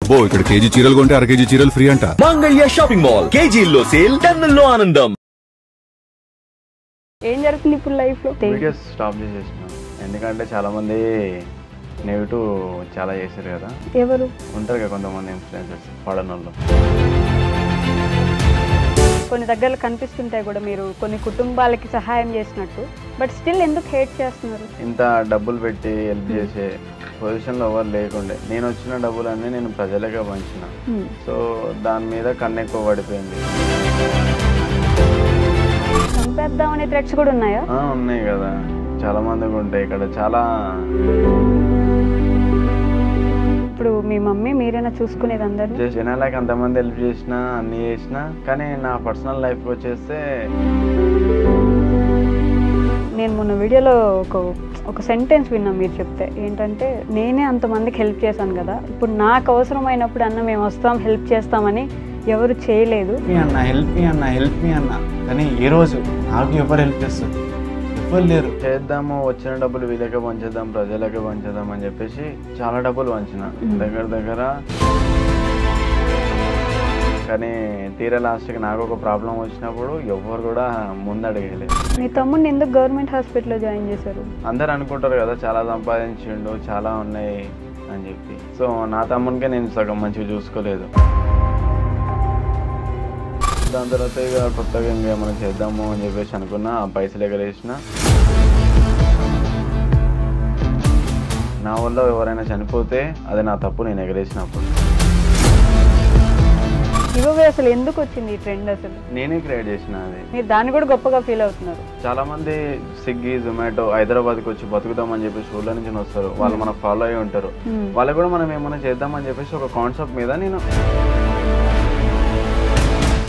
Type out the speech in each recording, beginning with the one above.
అబ్బో ఇక్కడ కేజీ చీరలు కొంటే అర కేజీ చీరలు ఫ్రీ అంట. మంగళ్య షాపింగ్ మాల్, కేజీల్లో సేల్, టన్నుల్లో ఆనందం. ఏం జరుగుతుంది ఇప్పుడు లైఫ్ లో? వీడియోస్ స్టాప్ చేసేసినాం ఎందుకంటే చాలా మంది నెగిటివ్ చాలా చేశారు కదా. ఎవరు ఉంటారు కదా కొంతమంది ఇన్ఫ్లుయెన్సర్స్ పడనోళ్ళు. కొన్ని దగ్గర కనిపిస్తుంటాయి కూడా మీరు కొన్ని కుటుంబాలకి సహాయం చేసినట్టు, బట్ స్టిల్ ఎందుకు హేట్ చేస్తున్నారు? ఇంత డబ్బులు పెట్టి హెల్ప్ చేసే పొజిషన్లో ఎవరు లేకుండే నేను వచ్చిన డబ్బులన్నీ నేను ప్రజలకే పంచిన. సో దాని మీద కన్ను ఎక్కువ పడిపోయింది. చంపేద్దామనే థ్రెట్స్ కూడా ఉన్నాయా? ఉన్నాయి కదా, చాలా మందికి ఉంటాయి ఇక్కడ. చాలా ఇప్పుడు మీ మమ్మీ మీరైనా చూసుకునేది అందరినీ? జనాలకి అంతమంది హెల్ప్ చేసినా అన్ని చేసినా, కానీ నా పర్సనల్ లైఫ్ వచ్చేస్తే నేను మొన్న వీడియోలో ఒక సెంటెన్స్ విన్నా మీరు చెప్తే, ఏంటంటే నేనే అంతమందికి హెల్ప్ చేశాను కదా, ఇప్పుడు నాకు అవసరమైనప్పుడు అన్న మేము వస్తాం హెల్ప్ చేస్తామని ఎవరు చేయలేదు. హెల్ప్ మీ అన్న కానీ ఈ రోజు నాకు ఎవరు హెల్ప్ చేస్తారు? ఎవరు లేరు. చేద్దాము, వచ్చిన డబ్బులు వీళ్ళకే పంచేద్దాం, ప్రజలకే పంచేద్దాం అని చెప్పేసి చాలా డబ్బులు పంచిన దగ్గర. కానీ తీరా లాస్ట్కి నాకు ఒక ప్రాబ్లం వచ్చినప్పుడు ఎవరు కూడా ముందడగలేదు. మీ తమ్ముడిని ఎందుకు గవర్నమెంట్ హాస్పిటల్లో జాయిన్ చేశారు? అందరు అనుకుంటారు కదా చాలా సంపాదించిండు, చాలా ఉన్నాయి అని చెప్పి. సో నా తమ్మునికే నేను సగం మంచిగా చూసుకోలేదు. దాని తర్వాత ఇక కొత్తగా ఇంకేమైనా చేద్దాము అని చెప్పేసి అనుకున్నా, పైసలు ఎగరేసిన. నా వల్ల ఎవరైనా చనిపోతే అది నా తప్పు, నేను ఎగరేసినప్పుడు. ఇవే అసలు ఎందుకు వచ్చింది ఈ ట్రెండ్? అసలు నేనే క్రియేట్ చేసిన అది. మీరు దాన్ని కూడా గొప్పగా ఫీల్ అవుతున్నారు. చాలా మంది స్విగ్గీ, జొమాటో హైదరాబాద్కి వచ్చి బతుకుదామని చెప్పేసి ఊళ్ళో నుంచి వస్తారు. వాళ్ళు మనకు ఫాలో అయ్యి ఉంటారు. వాళ్ళకి కూడా మనం ఏమైనా చేద్దామని చెప్పేసి ఒక కాన్సెప్ట్ మీద నేను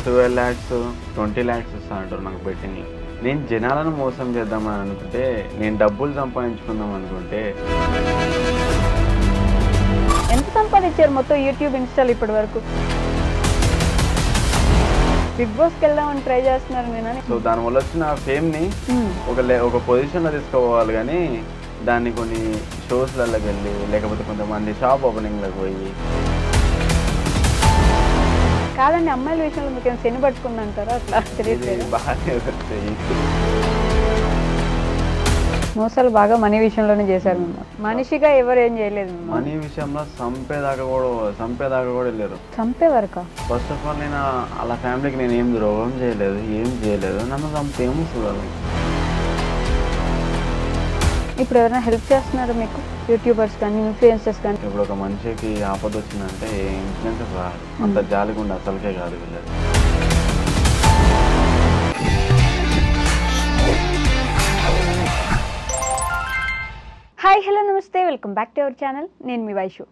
12 lakhs 20 lakhs ఇస్తా అంటారు నాకు బెట్టింగ్. నేను జనాలను మోసం చేద్దామని అనుకుంటే, నేను డబ్బులు సంపాదించుకుందాం అనుకుంటే. ఎంత సంపాదించారు మొత్తం యూట్యూబ్, ఇన్స్టాల్ ఇప్పటి వరకు? బిగ్ బాస్కి వెళ్దామని ట్రై చేస్తున్నారు నేను. సో దానివల్ల వచ్చిన ఫేమ్ని ఒక పొజిషన్లో తీసుకోవాలి, కానీ దాన్ని కొన్ని షోస్లలోకి వెళ్ళి, లేకపోతే కొంతమంది షాప్ ఓపెనింగ్లకు పోయి. కాదండి, అమ్మాయిల విషయంలో మీకు ఏమైనా శని పట్టుకుందంటారా? అట్లా తెలియదు. మోసాలు బాగా మనీ విషయంలోనే చేశారు మిమ్మల్ని, మనిషిగా ఎవరు ఏం చేయలేదు. మనీ విషయంలో చంపేదాకా కూడా వెళ్ళారు. చంపే వరకా? ఫస్ట్ ఆఫ్ ఆల్ నేను అలా ఫ్యామిలీకి నేను ఏం ద్రోహం చేయలేదు. నన్ను చంపే ఏమొస్తుంది? ఇప్పుడు ఎవరైనా హెల్ప్ చేస్తున్నారు మీకు? యూట్యూబర్స్ కానీ ఇన్ఫ్లుయెన్సర్స్ కానీ? ఇప్పుడు ఒక మనిషికి ఆపద వచ్చిందంటే ఇన్ఫ్లుయెన్సర్స్ రాదు, అంత జాలిగుండా అసలుకే కాదు వీళ్ళది. హాయ్, హలో, నమస్తే, welcome back to our channel. నేను మీ వైషు.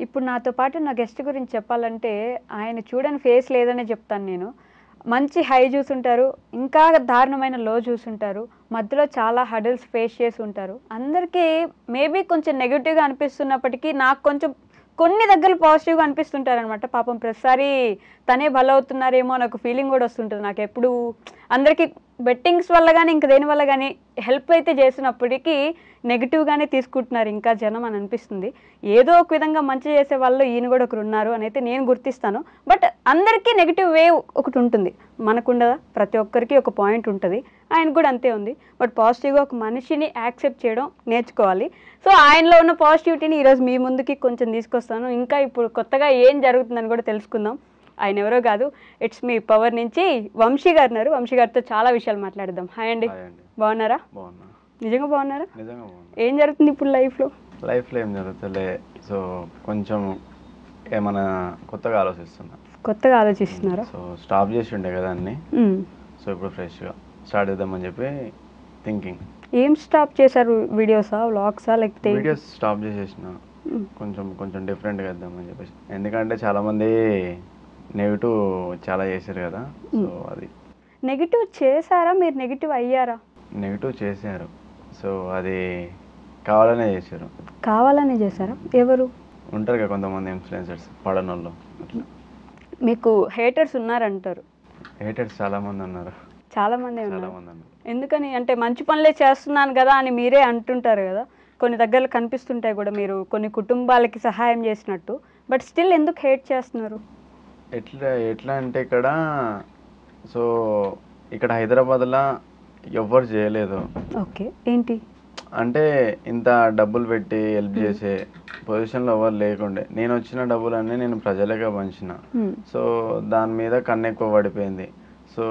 ఇప్పుడు నాతో పాటు నా గెస్ట్ గురించి చెప్పాలంటే ఆయన చూడని ఫేస్ లేదనే చెప్తాను నేను. మంచి హై చూసుంటారు, ఇంకా దారుణమైన లో చూసుంటారు, మధ్యలో చాలా హడల్స్ ఫేస్ చేసి ఉంటారు. అందరికీ మేబీ కొంచెం నెగిటివ్గా అనిపిస్తున్నప్పటికీ నాకు కొంచెం కొన్ని దగ్గర పాజిటివ్గా అనిపిస్తుంటారనమాట. పాపం ప్రతిసారి తనే బలవుతున్నారేమో అని ఒక ఫీలింగ్ కూడా వస్తుంటుంది నాకు. ఎప్పుడు అందరికీ బెట్టింగ్స్ వల్ల కానీ ఇంక దేని వల్ల కానీ హెల్ప్ అయితే చేసినప్పటికీ నెగిటివ్గానే తీసుకుంటున్నారు ఇంకా జనం అని అనిపిస్తుంది. ఏదో ఒక విధంగా మంచి చేసే వాళ్ళు ఈయన కూడా ఒకరు ఉన్నారు అని అయితే నేను గుర్తిస్తాను. బట్ అందరికీ నెగిటివ్ వేవ్ ఒకటి ఉంటుంది, మనకుండదా? ప్రతి ఒక్కరికి ఒక పాయింట్ ఉంటుంది, ఆయనకు కూడా అంతే ఉంది. బట్ పాజిటివ్గా ఒక మనిషిని యాక్సెప్ట్ చేయడం నేర్చుకోవాలి. సో ఆయనలో ఉన్న పాజిటివిటీని ఈరోజు మీ ముందుకి కొంచెం తీసుకొస్తాను. ఇంకా ఇప్పుడు కొత్తగా ఏం జరుగుతుందని కూడా తెలుసుకుందాం. ఆయన ఎవరో కాదు, ఇట్స్ మీ పవర్ నుంచి వంశీ గారు ఉన్నారు. వంశీ గారితో చాలా విషయాలు మాట్లాడదాం. హాయ్ అండి, బాగున్నారా? నిజంగా బాగున్నారా? ఏం జరుగుతుంది ఇప్పుడు లైఫ్లో? ఏం జరుగుతుందిలే. సో కొంచెం ఏమైనా కొత్తగా ఆలోచిస్తున్నారా? సో స్టాప్ చేసి ఉండే కదా అన్ని. సో ఇప్పుడు ఫ్రెష్గా స్టార్ట్ చేద్దామని చెప్పి థింకింగ్. ఏం స్టాప్ చేశారు? వీడియోసా, వ్లాగ్సా, లేకపోతే? వీడియోస్ స్టాప్ చేసేసిన, కొంచెం డిఫరెంట్గా వేద్దామని చెప్పేసి. ఎందుకంటే చాలామంది నెగిటివ్ చాలా చేశారు కదా. సో అది నెగిటివ్ చేశారా? మీరు నెగిటివ్ అయ్యారా? నెగిటివ్ చేశారు. సో అది కావాలనే చేశారా? ఎవరు ఉంటారు కదా కొంతమంది ఇన్ఫ్లుయెన్సర్స్ పడనోళ్ళు. అట్లా మీకు హేటర్స్ ఉన్నారంటారు? హేటర్స్ చాలా మంది ఉన్నారు. ఎందుకని అంటే మంచి పనులే చేస్తున్నాను కదా అని మీరే అంటుంటారు కదా. కొన్ని దగ్గర కనిపిస్తుంటాయి కూడా మీరు కొన్ని కుటుంబాలకి సహాయం చేసినట్టు, బట్ స్టిల్ ఎందుకు హేట్ చేస్తున్నారు? ఎట్లా అంటే సో ఇక్కడ హైదరాబాద్లో ఎవ్వరు చేయలేదు. ఓకే, ఏంటి అంటే ఇంత డబ్బులు పెట్టి హెల్ప్ చేసే పొజిషన్లో ఎవరు లేకుండే. నేను వచ్చిన డబ్బులన్నీ నేను ప్రజలకే పంచిన. సో దాని మీద కన్ను ఎక్కువ పడిపోయింది. సో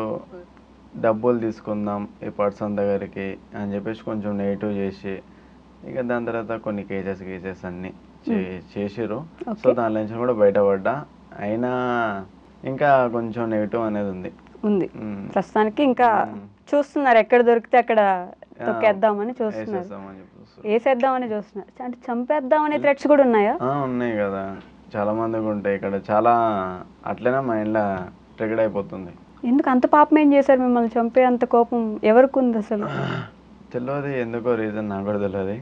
డబ్బులు తీసుకుందాం ఈ పర్సన్ దగ్గరికి అని చెప్పేసి కొంచెం నెగిటివ్ చేసి, ఇక దాని తర్వాత కొన్ని కేసెస్ అన్నీ చేసిర్రు. సో దాని నుంచి కూడా బయటపడ్డా. అయినా ఇంకా కొంచెం నెగిటివ్ అనేది ఉంది. ప్రస్తుతానికి ఇంకా చూస్తున్నారు, ఎక్కడ దొరికితే అక్కడ తొక్కేద్దామని చూస్తున్నారు, వేసేద్దామని చూస్తున్నారు. అంటే చంపేద్దామనే థ్రెట్స్ కూడా ఉన్నాయా? ఉన్నాయి కదా, చాలా మందికి ఉంటాయి. ఇక్కడ చాలా అట్లనే మైండ్లో ట్రిగర్ అయిపోతుంది. ఎందుకు అంత పాపం ఏం చేశారు మిమ్మల్ని చంపే అంత కోపం ఎవరికి ఉంది అసలు? తెలియదు, ఎందుకో రీజన్ నాకు కూడా తెలియదు.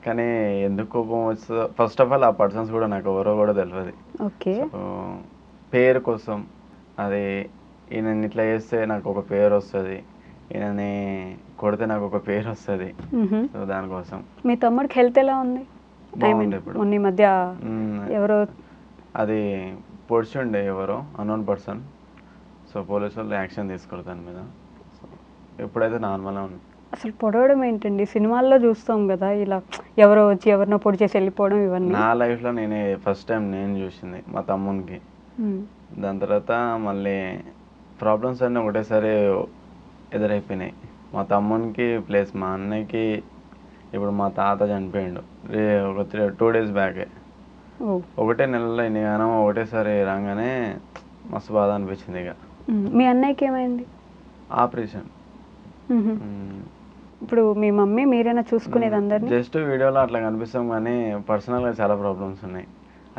కానీ ఎందుకు కోపం వస్తుందో ఫస్ట్ ఆఫ్ ఆల్ ఆ పర్సన్స్ కూడా నాకు ఎవరో కూడా తెలియదు. ఓకే, పేరు కోసం, అది ఈయనని ఇట్లా చేస్తే నాకు ఒక పేరు వస్తుంది, ఈయనని కొడితే నాకు ఒక పేరు వస్తుంది. సో దానికోసం. మీ తమ్ముడికి హెల్త్ ఎలా ఉంది? మొన్న ఈ మధ్య ఎవరో అది పొడిచిండే, ఎవరో అన్నోన్ పర్సన్. సో పోలీసు వాళ్ళు యాక్షన్ తీసుకోరు దాని మీద. సో ఎప్పుడైతే నార్మల్గా ఉంది. అసలు పొడవడం ఏంటండి? సినిమాల్లో చూస్తాం కదా, ఇలా ఎవరో వచ్చి ఎవరినో పొడి చేసి వెళ్ళిపోవడం, ఇవన్నీ నా లైఫ్లో ఫస్ట్ టైం నేను చూసింది మా తమ్మునికి. దాని తర్వాత మళ్ళీ ప్రాబ్లమ్స్ అన్నీ ఒకటేసారి ఎదురైపోయినాయి. మా తమ్మునికి ప్లస్ మా అన్నయ్యకి. ఇప్పుడు మా తాత చనిపోయిండు ఒక 2 days బ్యాకే. ఒకటే నెలలో ఇన్ని గానం ఒకటేసారి రాగానే మస్తు బాధ అనిపించింది. ఇక మీ అన్నయ్యకి ఏమైంది? ఆపరేషన్. ఇప్పుడు మీ మమ్మీ మీరైనా చూసుకునేది అందరినీ? జస్ట్ వీడియోలో అట్లా కనిపిస్తాం, కానీ పర్సనల్గా చాలా ప్రాబ్లమ్స్ ఉన్నాయి.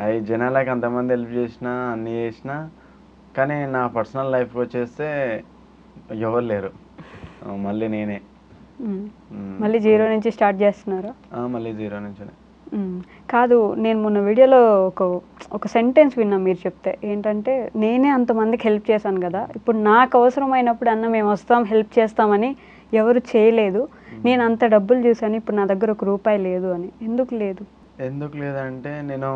అవి జనాలకి అంతమంది హెల్ప్ చేసినా అన్నీ చేసినా, కానీ నా పర్సనల్ లైఫ్కి వచ్చేస్తే ఎవరు లేరు. మళ్ళీ నేనే మళ్ళీ జీరో నుంచి స్టార్ట్ చేస్తున్నారు. మళ్ళీ జీరో నుంచి కాదు, నేను మొన్న వీడియోలో ఒక సెంటెన్స్ విన్నా మీరు చెప్తే. ఏంటంటే, నేనే అంతమందికి హెల్ప్ చేశాను కదా, ఇప్పుడు నాకు అవసరమైనప్పుడు అన్న మేము వస్తాం హెల్ప్ చేస్తామని ఎవరు చేయలేదు, నేను అంత డబ్బులు చూసాను, ఇప్పుడు నా దగ్గర ₹1 లేదు అని. ఎందుకు లేదంటే, నేను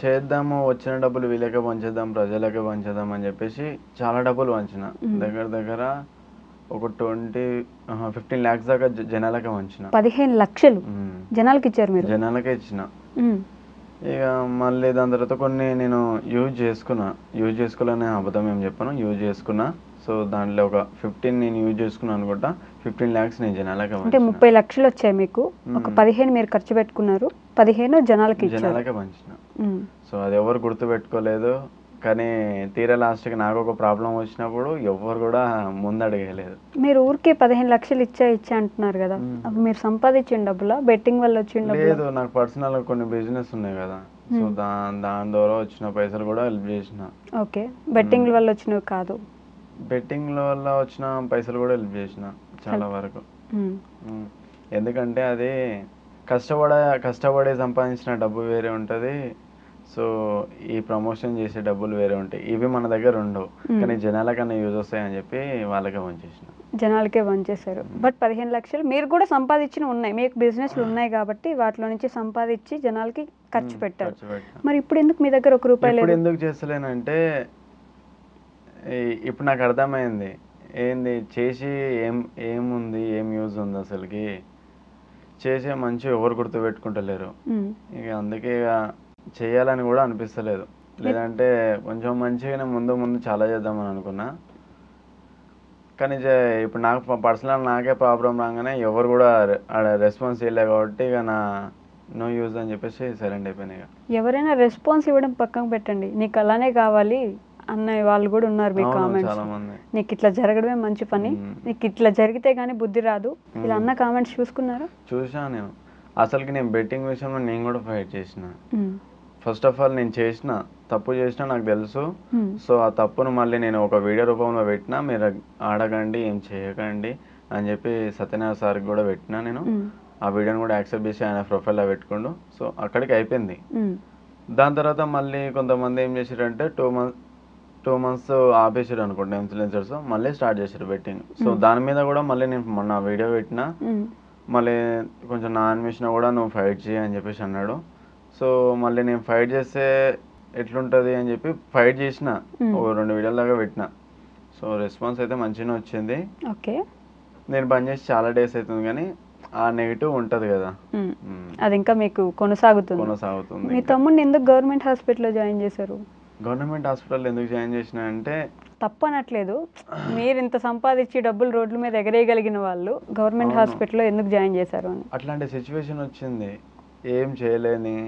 చేద్దాము, వచ్చిన డబ్బులు వీళ్ళకే పంచేద్దాం, ప్రజలకే పంచేద్దాం అని చెప్పేసి చాలా డబ్బులు పంచిన. దగ్గర ఒక 15 lakhs దాకా జనాలకే పంచిన. 15 లక్షలు జనాలకి ఇచ్చారు మీరు? జనాలకే ఇచ్చిన. ఇక మళ్ళీ దాని తర్వాత కొన్ని నేను యూజ్ చేసుకోవాలని అబద్ధం ఏం చెప్పాను, యూజ్ చేసుకున్నా. సో దాంట్లో ఒక 15 నేను యూజ్ చేసుకున్నాను అనుకుంటా. 15 lakhs నేను జనాలకే. అంటే 30 లక్షలు వచ్చాయి మీకు, ఒక 15 మీరు ఖర్చు పెట్టుకున్నారు, 15 జనాలకే పంచిన. సో అది ఎవరు గుర్తు పెట్టుకోలేదు. కానీ తీరా లాస్ట్కి నాకు ఒక ప్రాబ్లం వచ్చినప్పుడు ఎవరు కూడా ముందు అడగలేదు. మీరు ఊరికే 15 లక్షలు ఇచ్చా అంటున్నారు కదా, అప్పుడు మీరు సంపాదించిన డబ్బులా, బెట్టింగ్ వల్ల వచ్చిన? లేదు, నాకు పర్సనల్ కొన్ని బిజినెస్ ఉన్నాయి కదా, సో దాని ద్వారా వచ్చిన పైసలు కూడా హెల్ప్ చేసిన. ఓకే, బెట్టింగ్ వల్ల వచ్చినవి కాదు? బెట్టింగ్ వల్ల వచ్చిన పైసలు కూడా హెల్ప్ చేసిన చాలా వరకు. ఎందుకంటే అది కష్టపడే సంపాదించిన డబ్బు వేరే ఉంటుంది. సో ఈ ప్రమోషన్ చేసే డబ్బులు వేరే ఉంటాయి. ఇవి మన దగ్గర ఉండవు, కానీ జనాలకన్నా యూజ్ వస్తాయని చెప్పి వాళ్ళకే పంచేసిన. జనాలకే పంచేశారు. బట్ 15 లక్షలు మీరు కూడా సంపాదించిన ఉన్నాయి, మీకు బిజినెస్లు ఉన్నాయి కాబట్టి వాటిలో నుంచి సంపాదించి జనాలకి ఖర్చు పెట్టారు. మరి ఇప్పుడు ఎందుకు మీ దగ్గర ₹1 లేదు? ఎందుకు చేస్తలేనంటే, ఇప్పుడు నాకు అర్థమైంది ఏంది చేసి ఏముంది, ఏం యూజ్ ఉంది అసలుకి. చేసే మంచి ఎవరు గుర్తు పెట్టుకుంటలేరు. ఇక అందుకే చేయాలని కూడా అనిపిస్తలేదు. లేదంటే కొంచెం మంచిగానే ముందు చాలా చేద్దామని అనుకున్నా. కానీ ఇప్పుడు నాకు పర్సనల్ నాకే ప్రాబ్లం రాగానే ఎవరు కూడా రెస్పాన్స్ చేయలేదు కాబట్టి ఇక నో యూజ్ అని చెప్పేసి సైలెంట్ అయిపోయినాయి. ఎవరైనా రెస్పాన్స్ ఇవ్వడం పక్కన పెట్టండి, నీకు అలానే కావాలి అన్న వాళ్ళు కూడా ఉన్నారు మీ కామెంట్స్. నీకు ఇట్లా జరగడమే మంచి పని, నీకు ఇట్లా జరిగితే గానీ బుద్ధి రాదు, ఇలా అన్న కామెంట్స్ చూసుకున్నారా? చూసా నేను. అసలుకి నేను బెట్టింగ్ విషయంలో నేను కూడా ఫైట్ చేసిన. ఫస్ట్ ఆఫ్ ఆల్ నేను తప్పు చేసినా నాకు తెలుసు. సో ఆ తప్పును మళ్ళీ నేను ఒక వీడియో రూపంలో పెట్టినా, మీరు ఆడకండి, ఏం చేయకండి అని చెప్పి సత్యనారాయణ సార్కి కూడా పెట్టినా. నేను ఆ వీడియోని కూడా యాక్సెప్ట్ చేసి ఆయన ప్రొఫైల్లో పెట్టుకుండు. సో అక్కడికి అయిపోయింది. దాని తర్వాత మళ్ళీ కొంతమంది ఏం చేశారంటే 2 months ఆపేసారు అనుకుంటా ఇన్ఫ్లుయెన్సర్స్, మళ్ళీ స్టార్ట్ చేశారు బెట్టింగ్. సో దాని మీద కూడా మళ్ళీ నేను మొన్న వీడియో పెట్టినా, మళ్ళీ కొంచెం నా అనిపించినా కూడా నువ్వు ఫైట్ చేయి అని చెప్పేసి అన్నాడు. సో మళ్ళీ నేను ఫైట్ చేస్తే ఎట్లుంటుంది అని చెప్పి ఫైట్ చేసిన, ఓ 2 వీడియోల దాకా పెట్టిన. సో రెస్పాన్స్ అయితే మంచిగానే వచ్చింది. ఓకే, నేను బంద్ చేసి చాలా డేస్ అవుతుంది, కానీ ఆ నెగిటివ్ ఉంటుంది కదా, అది ఇంకా మీకు కొనసాగుతుంది. మీ తమ్ముడిని ఎందుకు గవర్నమెంట్ హాస్పిటల్లో జాయిన్ చేశారు? గవర్నమెంట్ హాస్పిటల్ ఎందుకు జాయిన్ చేసిన అంటే, తప్పు అనట్లేదు, మీరు ఇంత సంపాదించి డబ్బులు రోడ్ల మీద ఎగరేయగలిగిన వాళ్ళు గవర్నమెంట్ హాస్పిటల్లో ఎందుకు జాయిన్ చేశారు అని. అట్లాంటి సిచ్యువేషన్ వచ్చింది, ఏం చేయలేని.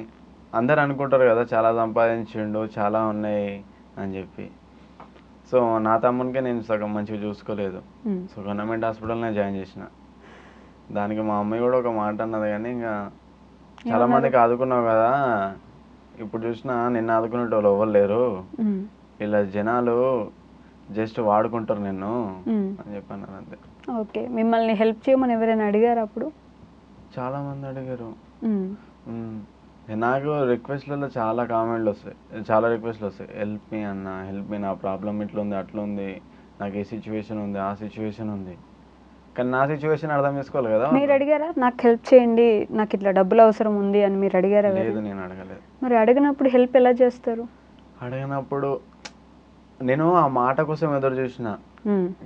అందరు అనుకుంటారు కదా చాలా సంపాదించిండు, చాలా ఉన్నాయి అని చెప్పి. సో నా తమ్మునికే నేను సగం మంచిగా చూసుకోలేదు. సో గవర్నమెంట్ హాస్పిటల్నే జాయిన్ చేసిన. దానికి మా అమ్మాయి కూడా ఒక మాట అన్నది, కానీ ఇంకా చాలా మందికి ఆదుకున్నావు కదా, ఇప్పుడు చూసినా నిన్ను ఆదుకునేట వాళ్ళు ఎవరు లేరు, ఇలా జనాలు జస్ట్ వాడుకుంటారు నిన్ను అని చెప్పాను అంతే. ఓకే, మిమ్మల్ని హెల్ప్ చేయమని ఎవరైనా అడిగారు అప్పుడు? చాలా మంది అడిగారు. నాకు రిక్వెస్ట్లలో చాలా కామెంట్లు వస్తాయి, చాలా రిక్వెస్ట్లు వస్తాయి. హెల్ప్ మీ అన్న, హెల్ప్ మీ, నా ప్రాబ్లం ఇట్లుంది అట్లుంది, నాకు ఏ సిచ్యువేషన్ ఉంది ఆ సిచ్యువేషన్ ఉంది. కానీ నా సిచ్యువేషన్ అర్థం చేసుకోవాలి కదా. మీరు అడిగారా నాకు హెల్ప్ చేయండి, నాకు ఇట్లా డబ్బులు అవసరం ఉంది అని మీరు అడిగారా? లేదు, నేను అడగలేదు. మరి అడిగినప్పుడు హెల్ప్ ఎలా చేస్తారు? అడిగినప్పుడు నేను ఆ మాట కోసం ఎదురు చూసిన,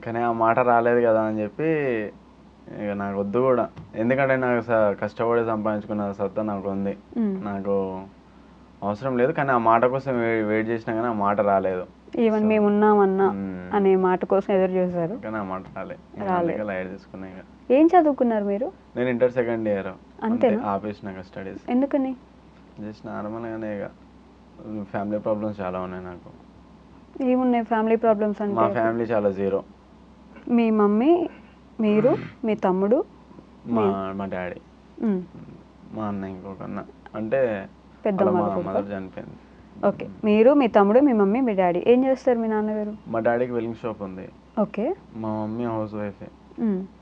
కానీ ఆ మాట రాలేదు కదా అని చెప్పి ఇక నాకు వద్దు కూడా. ఎందుకంటే నాకు కష్టపడి సంపాదించుకున్న సత్తా నాకు ఉంది, నాకు అవసరం లేదు. కానీ ఆ మాట కోసం వెయిట్ చేసినా కానీ ఆ మాట రాలేదు. ఈవెన్ మేము ఉన్నామన్నా అనే మాట కోసం ఎదురు చూసారు, కానీ ఆ మాట లైట్ తీసుకున్నా. ఇక ఏం చదువుకున్నారు మీరు? నేను ఇంటర్ సెకండ్ ఇయర్ అంతే, ఆపేసిన స్టడీస్. ఎందుకని? జస్ట్ నార్మల్గానే, ఇక ఫ్యామిలీ ప్రాబ్లమ్స్ చాలా ఉన్నాయి నాకు. ఏమున్నాయి ఫ్యామిలీ ప్రాబ్లమ్స్ అంటే? మా ఫ్యామిలీ చాలా జీరో. మీ మమ్మీ, మీరు, మీ తమ్ముడు, మా డాడీ, మా అన్న, ఇంకొక అన్న, అంటే పెద్ద మదర్ చనిపోయింది. ఓకే, మీరు, మీ తమ్ముడు, మీ మమ్మీ, మీ డాడీ. ఏం చేస్తారు మీ నాన్నగారు? మా డాడీకి వెల్డింగ్ షాప్ ఉంది. ఓకే. మా మమ్మీ హౌస్ వైఫే.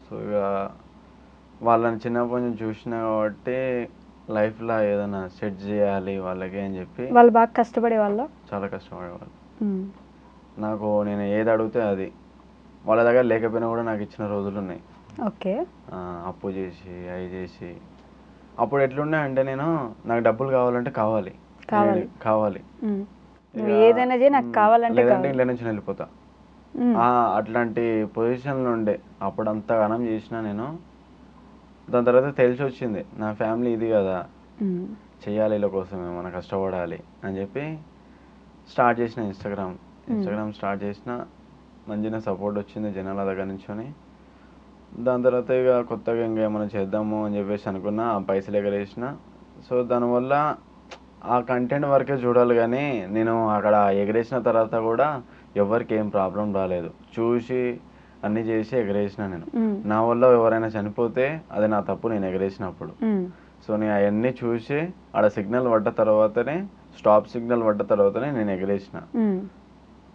సో ఇక వాళ్ళని చిన్నప్పటి నుంచి చూసినా కాబట్టి లైఫ్లో ఏదైనా సెట్ చేయాలి వాళ్ళకి అని చెప్పి. వాళ్ళు బాగా కష్టపడే వాళ్ళ? చాలా కష్టపడేవాళ్ళు. నాకు నేను ఏది అడిగితే అది, వాళ్ళ దగ్గర లేకపోయినా కూడా నాకు ఇచ్చిన రోజులు ఉన్నాయి. ఓకే. అప్పు చేసి అవి చేసి. అప్పుడు ఎట్లుండే అంటే, నేను నాకు డబ్బులు కావాలంటే కావాలి, ఏదైనా నాకు కావాలంటే ఇంట్లో నుంచి వెళ్ళిపోతా. అట్లాంటి పొజిషన్లో ఉండే అప్పుడు. అంత ఘనం చేసిన నేను. దాని తర్వాత తెలిసి వచ్చింది నా ఫ్యామిలీ ఇది కదా, చెయ్యాలి వీళ్ళ కోసం, ఏమైనా కష్టపడాలి అని చెప్పి స్టార్ట్ చేసిన ఇన్స్టాగ్రామ్ స్టార్ట్ చేసిన. మంచిగా సపోర్ట్ వచ్చింది జనాల దగ్గర నుంచి. దాని తర్వాత ఇక కొత్తగా ఇంకా ఏమైనా చేద్దాము అని చెప్పేసి అనుకున్నా, పైసలు ఎగరేసిన. సో దానివల్ల ఆ కంటెంట్ వరకే చూడాలి, కానీ నేను అక్కడ ఎగరేసిన తర్వాత కూడా ఎవరికి ఏం ప్రాబ్లం రాలేదు. చూసి అన్నీ చేసి ఎగరేసిన నేను. నా వల్ల ఎవరైనా చనిపోతే అది నా తప్పు, నేను ఎగరేసినప్పుడు. సో నేను అవన్నీ చూసి ఆడ సిగ్నల్ పడ్డ తర్వాతనే, స్టాప్ సిగ్నల్ పడ్డ తర్వాతనే నేను ఎగరేసిన.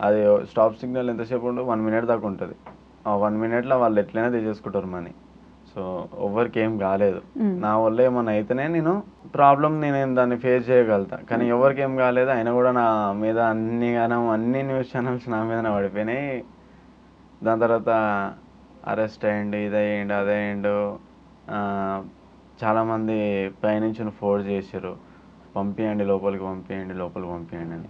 అది స్టాప్ సిగ్నల్ ఎంతసేపు ఉండు, 1 minute దాకా ఉంటుంది. ఆ 1 minuteలో వాళ్ళు ఎట్లయినా తీసేసుకుంటారు మనీ. సో ఎవరికి ఏం కాలేదు. నా వల్ల ఏమన్నా అయితేనే నేను దాన్ని ఫేస్ చేయగలుగుతా, కానీ ఎవరికి ఏం కాలేదు. అయినా కూడా నా మీద అన్ని న్యూస్ ఛానల్స్ నా మీద పడిపోయినాయి. దాని తర్వాత అరెస్ట్ అయ్యిండు, ఇదయ్యిండు, అదయ్యిండు. చాలామంది పైనుంచి ఫోర్స్ చేశారు, పంపించండి లోపలికి అని.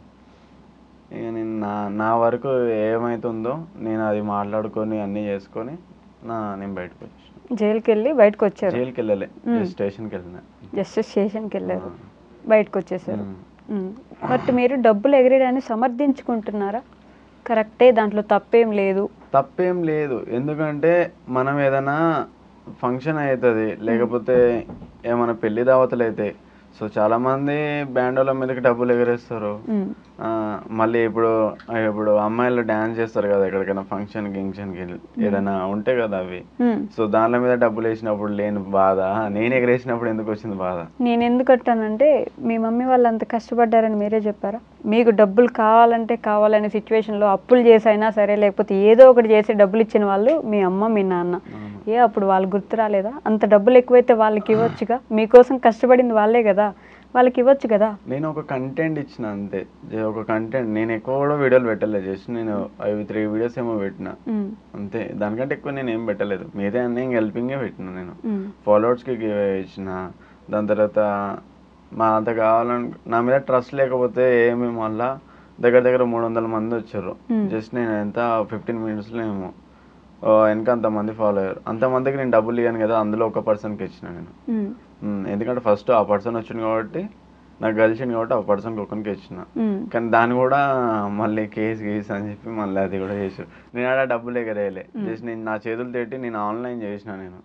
ఇక నేను నా వరకు ఏమవుతుందో నేను అది మాట్లాడుకొని అన్నీ చేసుకొని నేను బయటకు వచ్చాను. జైలుకి వెళ్ళి బయటకు వచ్చారు? జైలుకి వెళ్ళలే, స్టేషన్కి వెళ్ళిన. జస్ట్ స్టేషన్కి వెళ్ళారు, బయటకు వచ్చేసారు. బట్ మీరు డబ్బులు ఎగరేయడాన్ని సమర్థించుకుంటున్నారా? కరెక్టే, దాంట్లో తప్పేం లేదు. ఎందుకంటే మనం ఏదైనా ఫంక్షన్ అవుతుంది, లేకపోతే ఏమైనా పెళ్లి దావతలు అవుతాయి. సో చాలా మంది బ్యాండోల మీదకి డబ్బులు ఎగరేస్తారు. మళ్ళీ ఇప్పుడు అమ్మాయిలు డాన్స్ చేస్తారు కదా ఎక్కడికైనా ఫంక్షన్కి ఏదైనా ఉంటే కదా అవి. సో దానిల మీద డబ్బులు వేసినప్పుడు లేని బాధ, నేను ఎగరేసినప్పుడు ఎందుకు వచ్చింది బాధ? నేను ఎందుకు అంటానంటే, మీ మమ్మీ వాళ్ళు అంత కష్టపడ్డారని మీరే చెప్పారా? మీకు డబ్బులు కావాలనే సిచ్యువేషన్లో అప్పులు చేసైనా సరే, లేకపోతే ఏదో ఒకటి చేసి డబ్బులు ఇచ్చిన వాళ్ళు మీ అమ్మ, మీ నాన్న. అప్పుడు వాళ్ళు గుర్తు రాలేదా? అంత డబ్బులు ఎక్కువైతే వాళ్ళకి ఇవ్వచ్చుగా, మీకోసం కష్టపడింది వాళ్ళే కదా, వాళ్ళకి ఇవ్వచ్చు కదా. నేను ఒక కంటెంట్ ఇచ్చిన అంతే, ఒక కంటెంట్. నేను ఎక్కువ కూడా వీడియోలు పెట్టలేదు, జస్ట్ నేను 3 videos ఏమో పెట్టిన అంతే. దానికంటే ఎక్కువ నేను ఏం పెట్టలేదు. మీదే అన్నీ హెల్పింగే పెట్టిన. నేను ఫాలోవర్స్కి గివ్ ఇచ్చిన. దాని తర్వాత మా అంత కావాలని నా మీద ట్రస్ట్ లేకపోతే ఏమి మళ్ళా దగ్గర దగ్గర 300 మంది వచ్చారు. జస్ట్ నేను ఎంత 15 minutesలో ఏమో వెనక అంతమంది ఫాలో అయ్యారు. అంతమందికి నేను డబ్బులు ఇవ్వను కదా, అందులో ఒక పర్సన్కి ఇచ్చిన నేను. ఎందుకంటే ఫస్ట్ ఆ పర్సన్ వచ్చింది కాబట్టి నాకు కలిసింది కాబట్టి ఆ పర్సన్కి ఒకరికి ఇచ్చిన. కానీ దాన్ని కూడా మళ్ళీ కేసు అని చెప్పి మళ్ళీ అది కూడా చేసారు. నేను ఆడ డబ్బులు ఎగరేయలే, జస్ట్ నేను నా చేతులు తేటి నేను ఆన్లైన్ చేసిన. నేను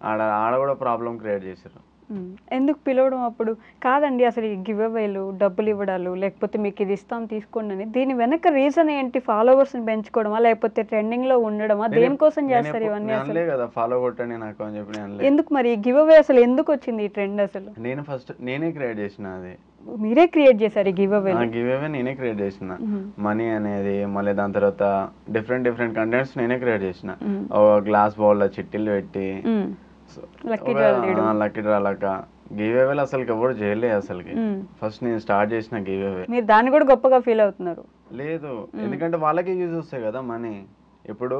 ఆడ కూడా ప్రాబ్లం క్రియేట్ చేశారు. ఎందుకు పిలవడం అప్పుడు? కాదండి అసలు ఈ గివ్ అవేలు, డబ్బులు ఇవ్వడాలు, లేకపోతే మీకు ఇది ఇస్తాం తీసుకోండి అని దీని వెనక రీజన్ ఏంటి? ఫాలోవర్స్ని పెంచుకోవడమా, లేకపోతే ట్రెండింగ్లో ఉండడమా? దేనికోసం చేస్తారు ఇవన్నీ? అసలు కదా ఫాలో కొట్టండి నాకు అని చెప్పి ఎందుకు మరి గివ్ అవే అసలు ఎందుకు వచ్చింది ఈ ట్రెండ్? అసలు నేను ఫస్ట్ నేనే క్రియేట్ చేసిన. అది మీరే క్రియేట్ చేశారు ఈ గివ్ అవే? గివ్ అవే నేనే క్రియేట్ చేసిన. మనీ అనేది మళ్ళీ దాని తర్వాత డిఫరెంట్ కంటెంట్స్ నేనే క్రియేట్ చేసిన. గ్లాస్ బౌల్లో చిట్టీలు పెట్టి లక్కీ డ్రా లాగా గివ్ అవేలు అసలు ఎవరు చేయలే. అసలుకి ఫస్ట్ నేను స్టార్ట్ చేసిన గివ్ అవే. మీరు దాన్ని కూడా గొప్పగా ఫీల్ అవుతున్నారు? లేదు, ఎందుకంటే వాళ్ళకే యూజ్ వస్తాయి కదా మనీ. ఇప్పుడు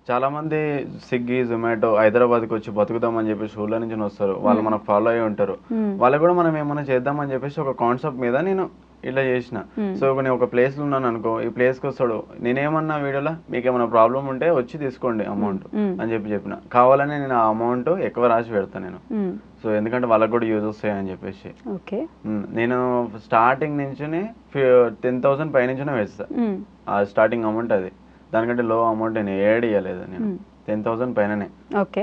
చాలా మంది స్విగ్గీ, జొమాటో హైదరాబాద్కి వచ్చి బతుకుదామని చెప్పేసి ఊళ్ళో నుంచి వస్తారు. వాళ్ళు మనకు ఫాలో అయ్యి ఉంటారు. వాళ్ళు కూడా మనం ఏమైనా చేద్దామని చెప్పేసి ఒక కాన్సెప్ట్ మీద నేను ఇట్లా చేసిన. సో నేను ఒక ప్లేస్లో ఉన్నాను అనుకో, ఈ ప్లేస్కి వస్తాడు, నేనేమన్నా వీడియోలో మీకు ఏమైనా ప్రాబ్లం ఉంటే వచ్చి తీసుకోండి అమౌంట్ అని చెప్పిన. కావాలని నేను ఆ అమౌంట్ ఎక్కువ రాసి పెడతాను నేను. సో ఎందుకంటే వాళ్ళకి కూడా యూజ్ వస్తాయి అని చెప్పేసి నేను స్టార్టింగ్ నుంచి 10,000 పైనుంచి వేస్తా ఆ స్టార్టింగ్ అమౌంట్. అది దానికంటే లో అమౌంట్ నేను ఏడు ఇవ్వలేదు. నేను 10,000 పైననే. ఓకే,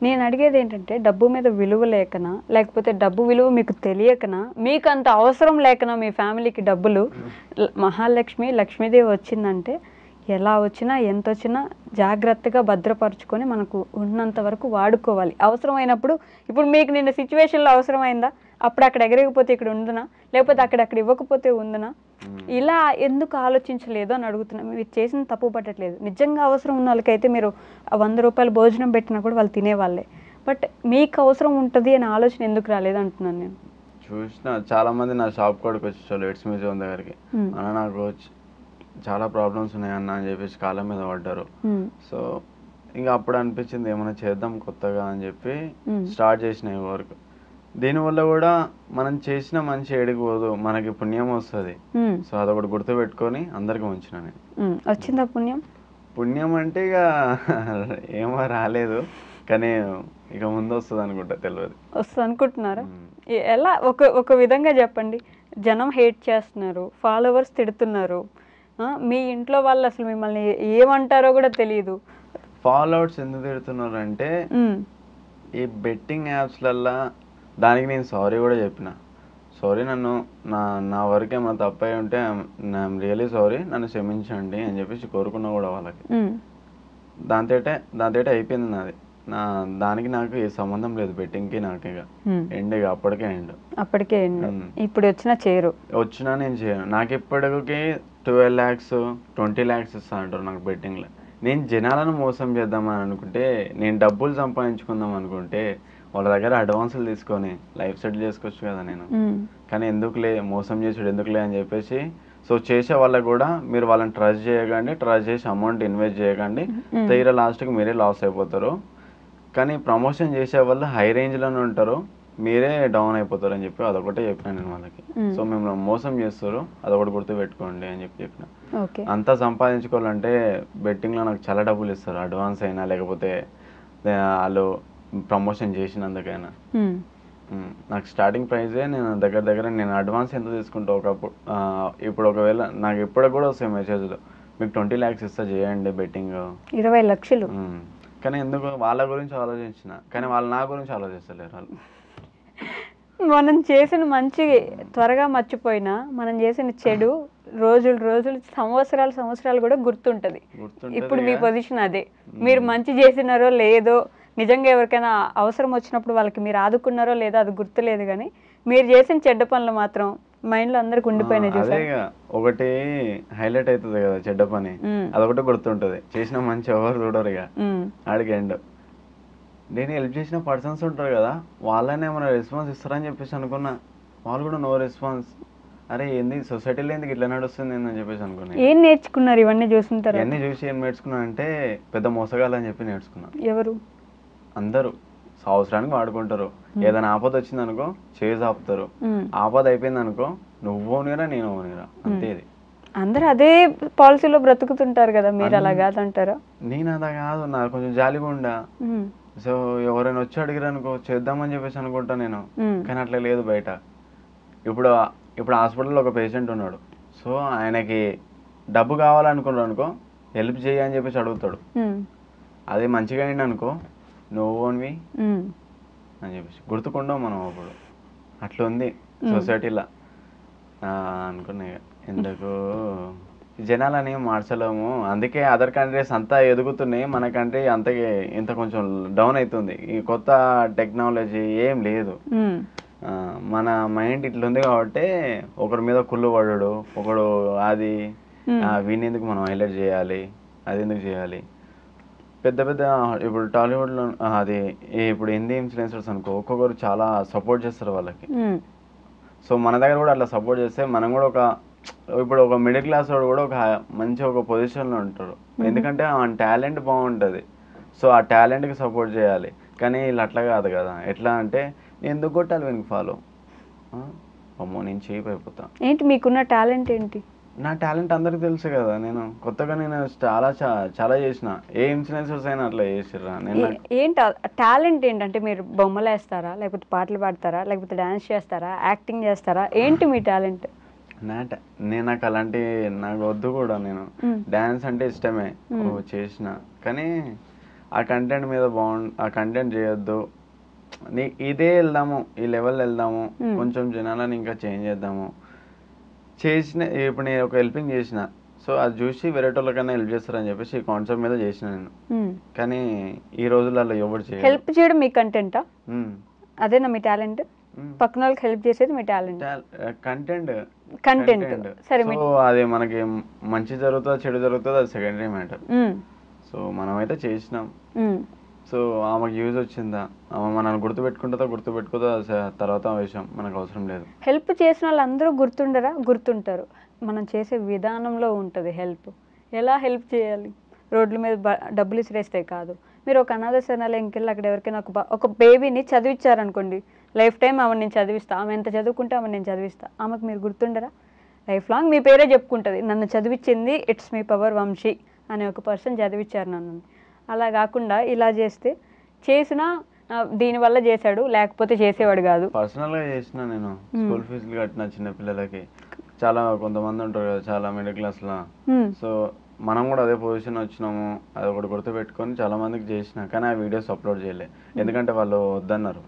నేను అడిగేది ఏంటంటే డబ్బు మీద విలువ లేకనా, లేకపోతే డబ్బు విలువ మీకు తెలియకనా, మీకు అంత అవసరం లేకనా మీ ఫ్యామిలీకి డబ్బులు? మహాలక్ష్మి, లక్ష్మీదేవి వచ్చిందంటే ఎలా వచ్చినా ఎంత వచ్చినా జాగ్రత్తగా భద్రపరుచుకొని మనకు ఉన్నంత వరకు వాడుకోవాలి. అవసరమైనప్పుడు ఇప్పుడు మీకు నిన్న సిచ్యువేషన్లో అవసరమైందా? అప్పుడు అక్కడ ఎగరకపోతే ఇక్కడ ఉందనా, లేకపోతే అక్కడ ఇవ్వకపోతే ఉందనా? ఇలా ఎందుకు ఆలోచించలేదు అని అడుగుతున్నా. మీరు చేసిన తప్పు పట్టట్లేదు. నిజంగా అవసరం ఉన్న వాళ్ళకైతే మీరు 100 రూపాయలు భోజనం పెట్టినా కూడా వాళ్ళు తినేవాళ్ళే. బట్ మీకు అవసరం ఉంటుంది అనే ఆలోచన ఎందుకు రాలేదు అంటున్నాను నేను. చూసిన చాలా మంది నా షాప్ కాడికి వచ్చేవాళ్ళు, ఎడ్స్ మ్యూజియం దగ్గరికి. అన్న నాకు చాలా ప్రాబ్లమ్స్ ఉన్నాయన్న అని చెప్పేసి కాళ్ళ మీద పడ్డారు. సో ఇంకా అప్పుడు అనిపించింది ఏమైనా చేద్దాం కొత్తగా అని చెప్పి స్టార్ట్ చేసిన ఈ వర్క్. దీనివల్ల కూడా మనం చేసిన మంచి ఏడిపోదు, మనకి పుణ్యం వస్తుంది. సో అదొకటి గుర్తు పెట్టుకొని అందరికి ఉంచిన నేను. వచ్చిందా పుణ్యం? పుణ్యం అంటే ఇక ఏమో రాలేదు, కానీ ఇక ముందు వస్తుంది అనుకుంటా, తెలియదు. వస్తుంది అనుకుంటున్నారా? ఎలా? ఒక విధంగా చెప్పండి. జనం హేట్ చేస్తున్నారు, ఫాలోవర్స్ తిడుతున్నారు, మీ ఇంట్లో వాళ్ళు అసలు మిమ్మల్ని ఏమంటారో కూడా తెలియదు. ఫాలోవర్స్ ఎందుకు తిడుతున్నారు అంటే ఈ బెట్టింగ్ యాప్స్లల్లా దానికి నేను సారీ కూడా చెప్పిన. సారీ, నా వరకు ఏమైనా తప్పై ఉంటే ఐఎమ్ రియలీ సారీ, నన్ను క్షమించండి అని చెప్పేసి కోరుకున్నా కూడా వాళ్ళకి. దాంతో అయిపోయింది నాది. దానికి నాకు ఏ సంబంధం లేదు బెట్టింగ్కి. నాకు ఇక ఎండ్, ఇక అప్పటికే ఎండ్. ఇప్పుడు వచ్చినా నేను చేయను. నాకు ఇప్పటికి 12 lakhs 20 lakhs ఇస్తా అంటారు నాకు బెట్టింగ్లో. నేను జనాలను మోసం చేద్దామని అనుకుంటే, నేను డబ్బులు సంపాదించుకుందాం అనుకుంటే వాళ్ళ దగ్గర అడ్వాన్సులు తీసుకొని లైఫ్ సెటిల్ చేసుకోవచ్చు కదా నేను. కానీ ఎందుకులే మోసం చేసుడు ఎందుకులే అని చెప్పేసి, సో చేసే వాళ్ళకు కూడా మీరు వాళ్ళని ట్రస్ట్ చేయకండి, ట్రస్ట్ చేసి అమౌంట్ ఇన్వెస్ట్ చేయకండి, తీరా లాస్ట్కి మీరే లాస్ అయిపోతారు. కానీ ప్రమోషన్ చేసే వాళ్ళు హై రేంజ్లోనే ఉంటారు, మీరే డౌన్ అయిపోతారు అని చెప్పి అదొకటే చెప్పిన నేను వాళ్ళకి. సో మేము మోసం చేస్తారు, అదొకటి గుర్తు పెట్టుకోండి అని చెప్పిన. అంతా సంపాదించుకోవాలంటే బెట్టింగ్లో నాకు చాలా డబ్బులు ఇస్తారు, అడ్వాన్స్ అయినా లేకపోతే వాళ్ళు ప్రమోషన్ చేసినందుకైనా. నాకు స్టార్టింగ్ ప్రైజే నేను దగ్గర నేను అడ్వాన్స్ ఎంత తీసుకుంటా ఒకప్పుడు. ఇప్పుడు ఒకవేళ నాకు ఇప్పటికి కూడా వస్తాయి మెసేజ్లు, మీకు 20 lakhs ఇస్తా చేయండి బెట్టింగ్, 20 లక్షలు. కానీ ఎందుకు వాళ్ళ గురించి ఆలోచించిన, కానీ వాళ్ళు నా గురించి ఆలోచిస్తలేరు. వాళ్ళు మనం చేసిన మంచి త్వరగా మర్చిపోయినా మనం చేసిన చెడు రోజులు సంవత్సరాలు కూడా గుర్తుంటది. ఇప్పుడు మీ పొజిషన్ అదే. మీరు మంచి చేసినారో లేదో, నిజంగా ఎవరికైనా అవసరం వచ్చినప్పుడు వాళ్ళకి మీరు ఆదుకున్నారో లేదో అది గుర్తులేదు, కానీ మీరు చేసిన చెడ్డ పనులు మాత్రం మైండ్లో అందరికి ఉండిపోయినాయి. చూసారు, ఒకటి హైలైట్ అవుతుంది కదా చెడ్డ పని, అదొకటి గుర్తుంటది. చేసిన మంచి ఎవరు చూడరు ఇక ఆడికి ఎండ్. నేను హెల్ప్ చేసిన పర్సన్స్ ఉంటారు కదా, వాళ్ళనే ఏమైనా రెస్పాన్స్ ఇస్తారని చెప్పేసి అనుకున్నా, వాళ్ళు కూడా నో రెస్పాన్స్. అరే ఏంది సొసైటీలో ఎందుకు ఇట్లా నడుస్తుంది అని చెప్పేసి అనుకున్నా. ఏం నేర్చుకున్నారు ఇవన్నీ చూసుకుంటారు? ఇవన్నీ చూసి ఏం నేర్చుకున్నా అంటే పెద్ద మోసగాలని చెప్పి నేర్చుకున్నా. ఎవరు? అందరూ సో అవసరానికి వాడుకుంటారు. ఏదైనా ఆపద వచ్చింది అనుకో చేసి ఆపుతారు, ఆపద అయిపోయింది అనుకో నువ్వు ఓనిరా నేను ఓనిరా అంతే. ఇది అందరూ అదే పాలసీలో బ్రతుకుతుంటారు కదా, మీరు అలా కాదంటారా? నేను అలా కాదు, నాకు కొంచెం జాలిగా ఉండా. సో ఎవరైనా వచ్చి అడిగారు అనుకో చేద్దామని చెప్పేసి అనుకుంటా నేను, కానీ అట్లా లేదు బయట. ఇప్పుడు హాస్పిటల్లో ఒక పేషెంట్ ఉన్నాడు, సో ఆయనకి డబ్బు కావాలనుకున్నాడు అనుకో హెల్ప్ చేయి అని చెప్పేసి అడుగుతాడు. అది మంచిగా అయింది అనుకో నువ్వు ఓన్వి అని చెప్పేసి గుర్తుకుంటాం మనం. అప్పుడు అట్లా ఉంది సొసైటీలో అనుకున్నా. ఎందుకు జనాలని మార్చలేము, అందుకే అదర్ కంట్రీస్ అంతా ఎదుగుతున్నాయి, మన కంట్రీ అంతకే ఇంత కొంచెం డౌన్ అవుతుంది. ఈ కొత్త టెక్నాలజీ ఏం లేదు, మన మైండ్ ఇట్లా ఉంది కాబట్టి ఒకరి మీద కుళ్ళు పడడు, ఒకడు అది వీని ఎందుకు మనం హైలైట్ చేయాలి, అది ఎందుకు చేయాలి. పెద్ద పెద్ద ఇప్పుడు టాలీవుడ్లో అది ఇప్పుడు హిందీ ఇన్ఫ్లుయెన్సర్స్ అనుకో ఒక్కొక్కరు చాలా సపోర్ట్ చేస్తారు వాళ్ళకి. సో మన దగ్గర కూడా అట్లా సపోర్ట్ చేస్తే మనం కూడా ఇప్పుడు ఒక మిడిల్ క్లాస్ వాడు కూడా ఒక మంచి ఒక పొజిషన్లో ఉంటారు, ఎందుకంటే ఆ టాలెంట్ బాగుంటుంది. సో ఆ టాలెంట్కి సపోర్ట్ చేయాలి, కానీ వీళ్ళు అట్లా కాదు కదా. ఎట్లా అంటే నేను ఎందుకు కొట్టాలి వీనికి ఫాలో, అమ్మో నేను చీప్ అయిపోతా. ఏంటి మీకున్న టాలెంట్ ఏంటి? నా టాలెంట్ అందరికి తెలుసు కదా. నేను కొత్తగా నేను చాలా చేసిన, ఏ ఇన్ఫ్లుయెన్సర్స్ అయినా అట్లా చేసిర్రా. ఏంటి టాలెంట్ ఏంటంటే మీరు బొమ్మలు వేస్తారా, లేకపోతే పాటలు పాడతారా, లేకపోతే డాన్స్ చేస్తారా, యాక్టింగ్ చేస్తారా, ఏంటి మీ టాలెంట్? నేను నాకు అలాంటి నాకు వద్దు కూడా. నేను డాన్స్ అంటే ఇష్టమే చేసిన, కానీ ఆ కంటెంట్ మీద ఆ కంటెంట్ చేయొద్దు, ఇదే వెళ్దాము, ఈ లెవెల్ వెళ్దాము, కొంచెం జనాలను ఇంకా చేంజ్ చేద్దాము చేసిన. ఇప్పుడు నేను ఒక హెల్పింగ్ చేసిన, సో అది చూసి వేరే వాళ్ళకన్నా హెల్ప్ చేస్తారని చెప్పేసి ఈ కాన్సెప్ట్ మీద చేసిన నేను. కానీ ఈ రోజులలో ఎవరు హెల్ప్ చేయడం మీ కంటెంటా? అదేనా మీ టాలెంట్? పక్కన వాళ్ళకి హెల్ప్ చేసేది మీ టాలెంట్? కంటెంట్ సరే, అది మనకి మంచి జరుగుతుందా చెడు జరుగుతుందా అది సెకండరీ మ్యాటర్. సో మనమైతే చేసినాం, సో ఆమెకు యూజ్ వచ్చిందా, ఆమె మనల్ని గుర్తుపెట్టుకోదా తర్వాత విషయం మనకు అవసరం లేదు. హెల్ప్ చేసిన వాళ్ళందరూ గుర్తుండరా? గుర్తుంటారు. మనం చేసే విధానంలో ఉంటుంది హెల్ప్. ఎలా హెల్ప్ చేయాలి? రోడ్ల మీద డబ్బులు ఇసిరేస్తే కాదు. మీరు ఒక అనాథ శరణాలయంకి వెళ్ళి అక్కడ ఎవరికైనా ఒక బేబీని చదివించారనుకోండి, లైఫ్ టైం ఆమె నేను చదివిస్తా, ఆమె ఎంత చదువుకుంటే ఆమె నేను చదివిస్తా, ఆమెకు మీరు గుర్తుండరా? లైఫ్ లాంగ్ మీ పేరే చెప్పుకుంటుంది, నన్ను చదివించింది ఇట్స్ మీ పవర్ వంశీ అనే ఒక పర్సన్ చదివించారు నన్ను. అలా కాకుండా ఇలా చేసినా దీనివల్ల చేశాడు, లేకపోతే చేసేవాడు కాదు. పర్సనల్గా చేసిన నేను స్కూల్ ఫీజులు కట్టిన చిన్న పిల్లలకి. చాలా కొంతమంది ఉంటారు కదా చాలా మిడిల్ క్లాస్లో, సో మనం కూడా అదే పొజిషన్ వచ్చినాము, అది ఒకటి గుర్తుపెట్టుకొని చాలా మందికి చేసిన, కానీ ఆ వీడియోస్ అప్లోడ్ చేయలే ఎందుకంటే వాళ్ళు వద్దన్నారు.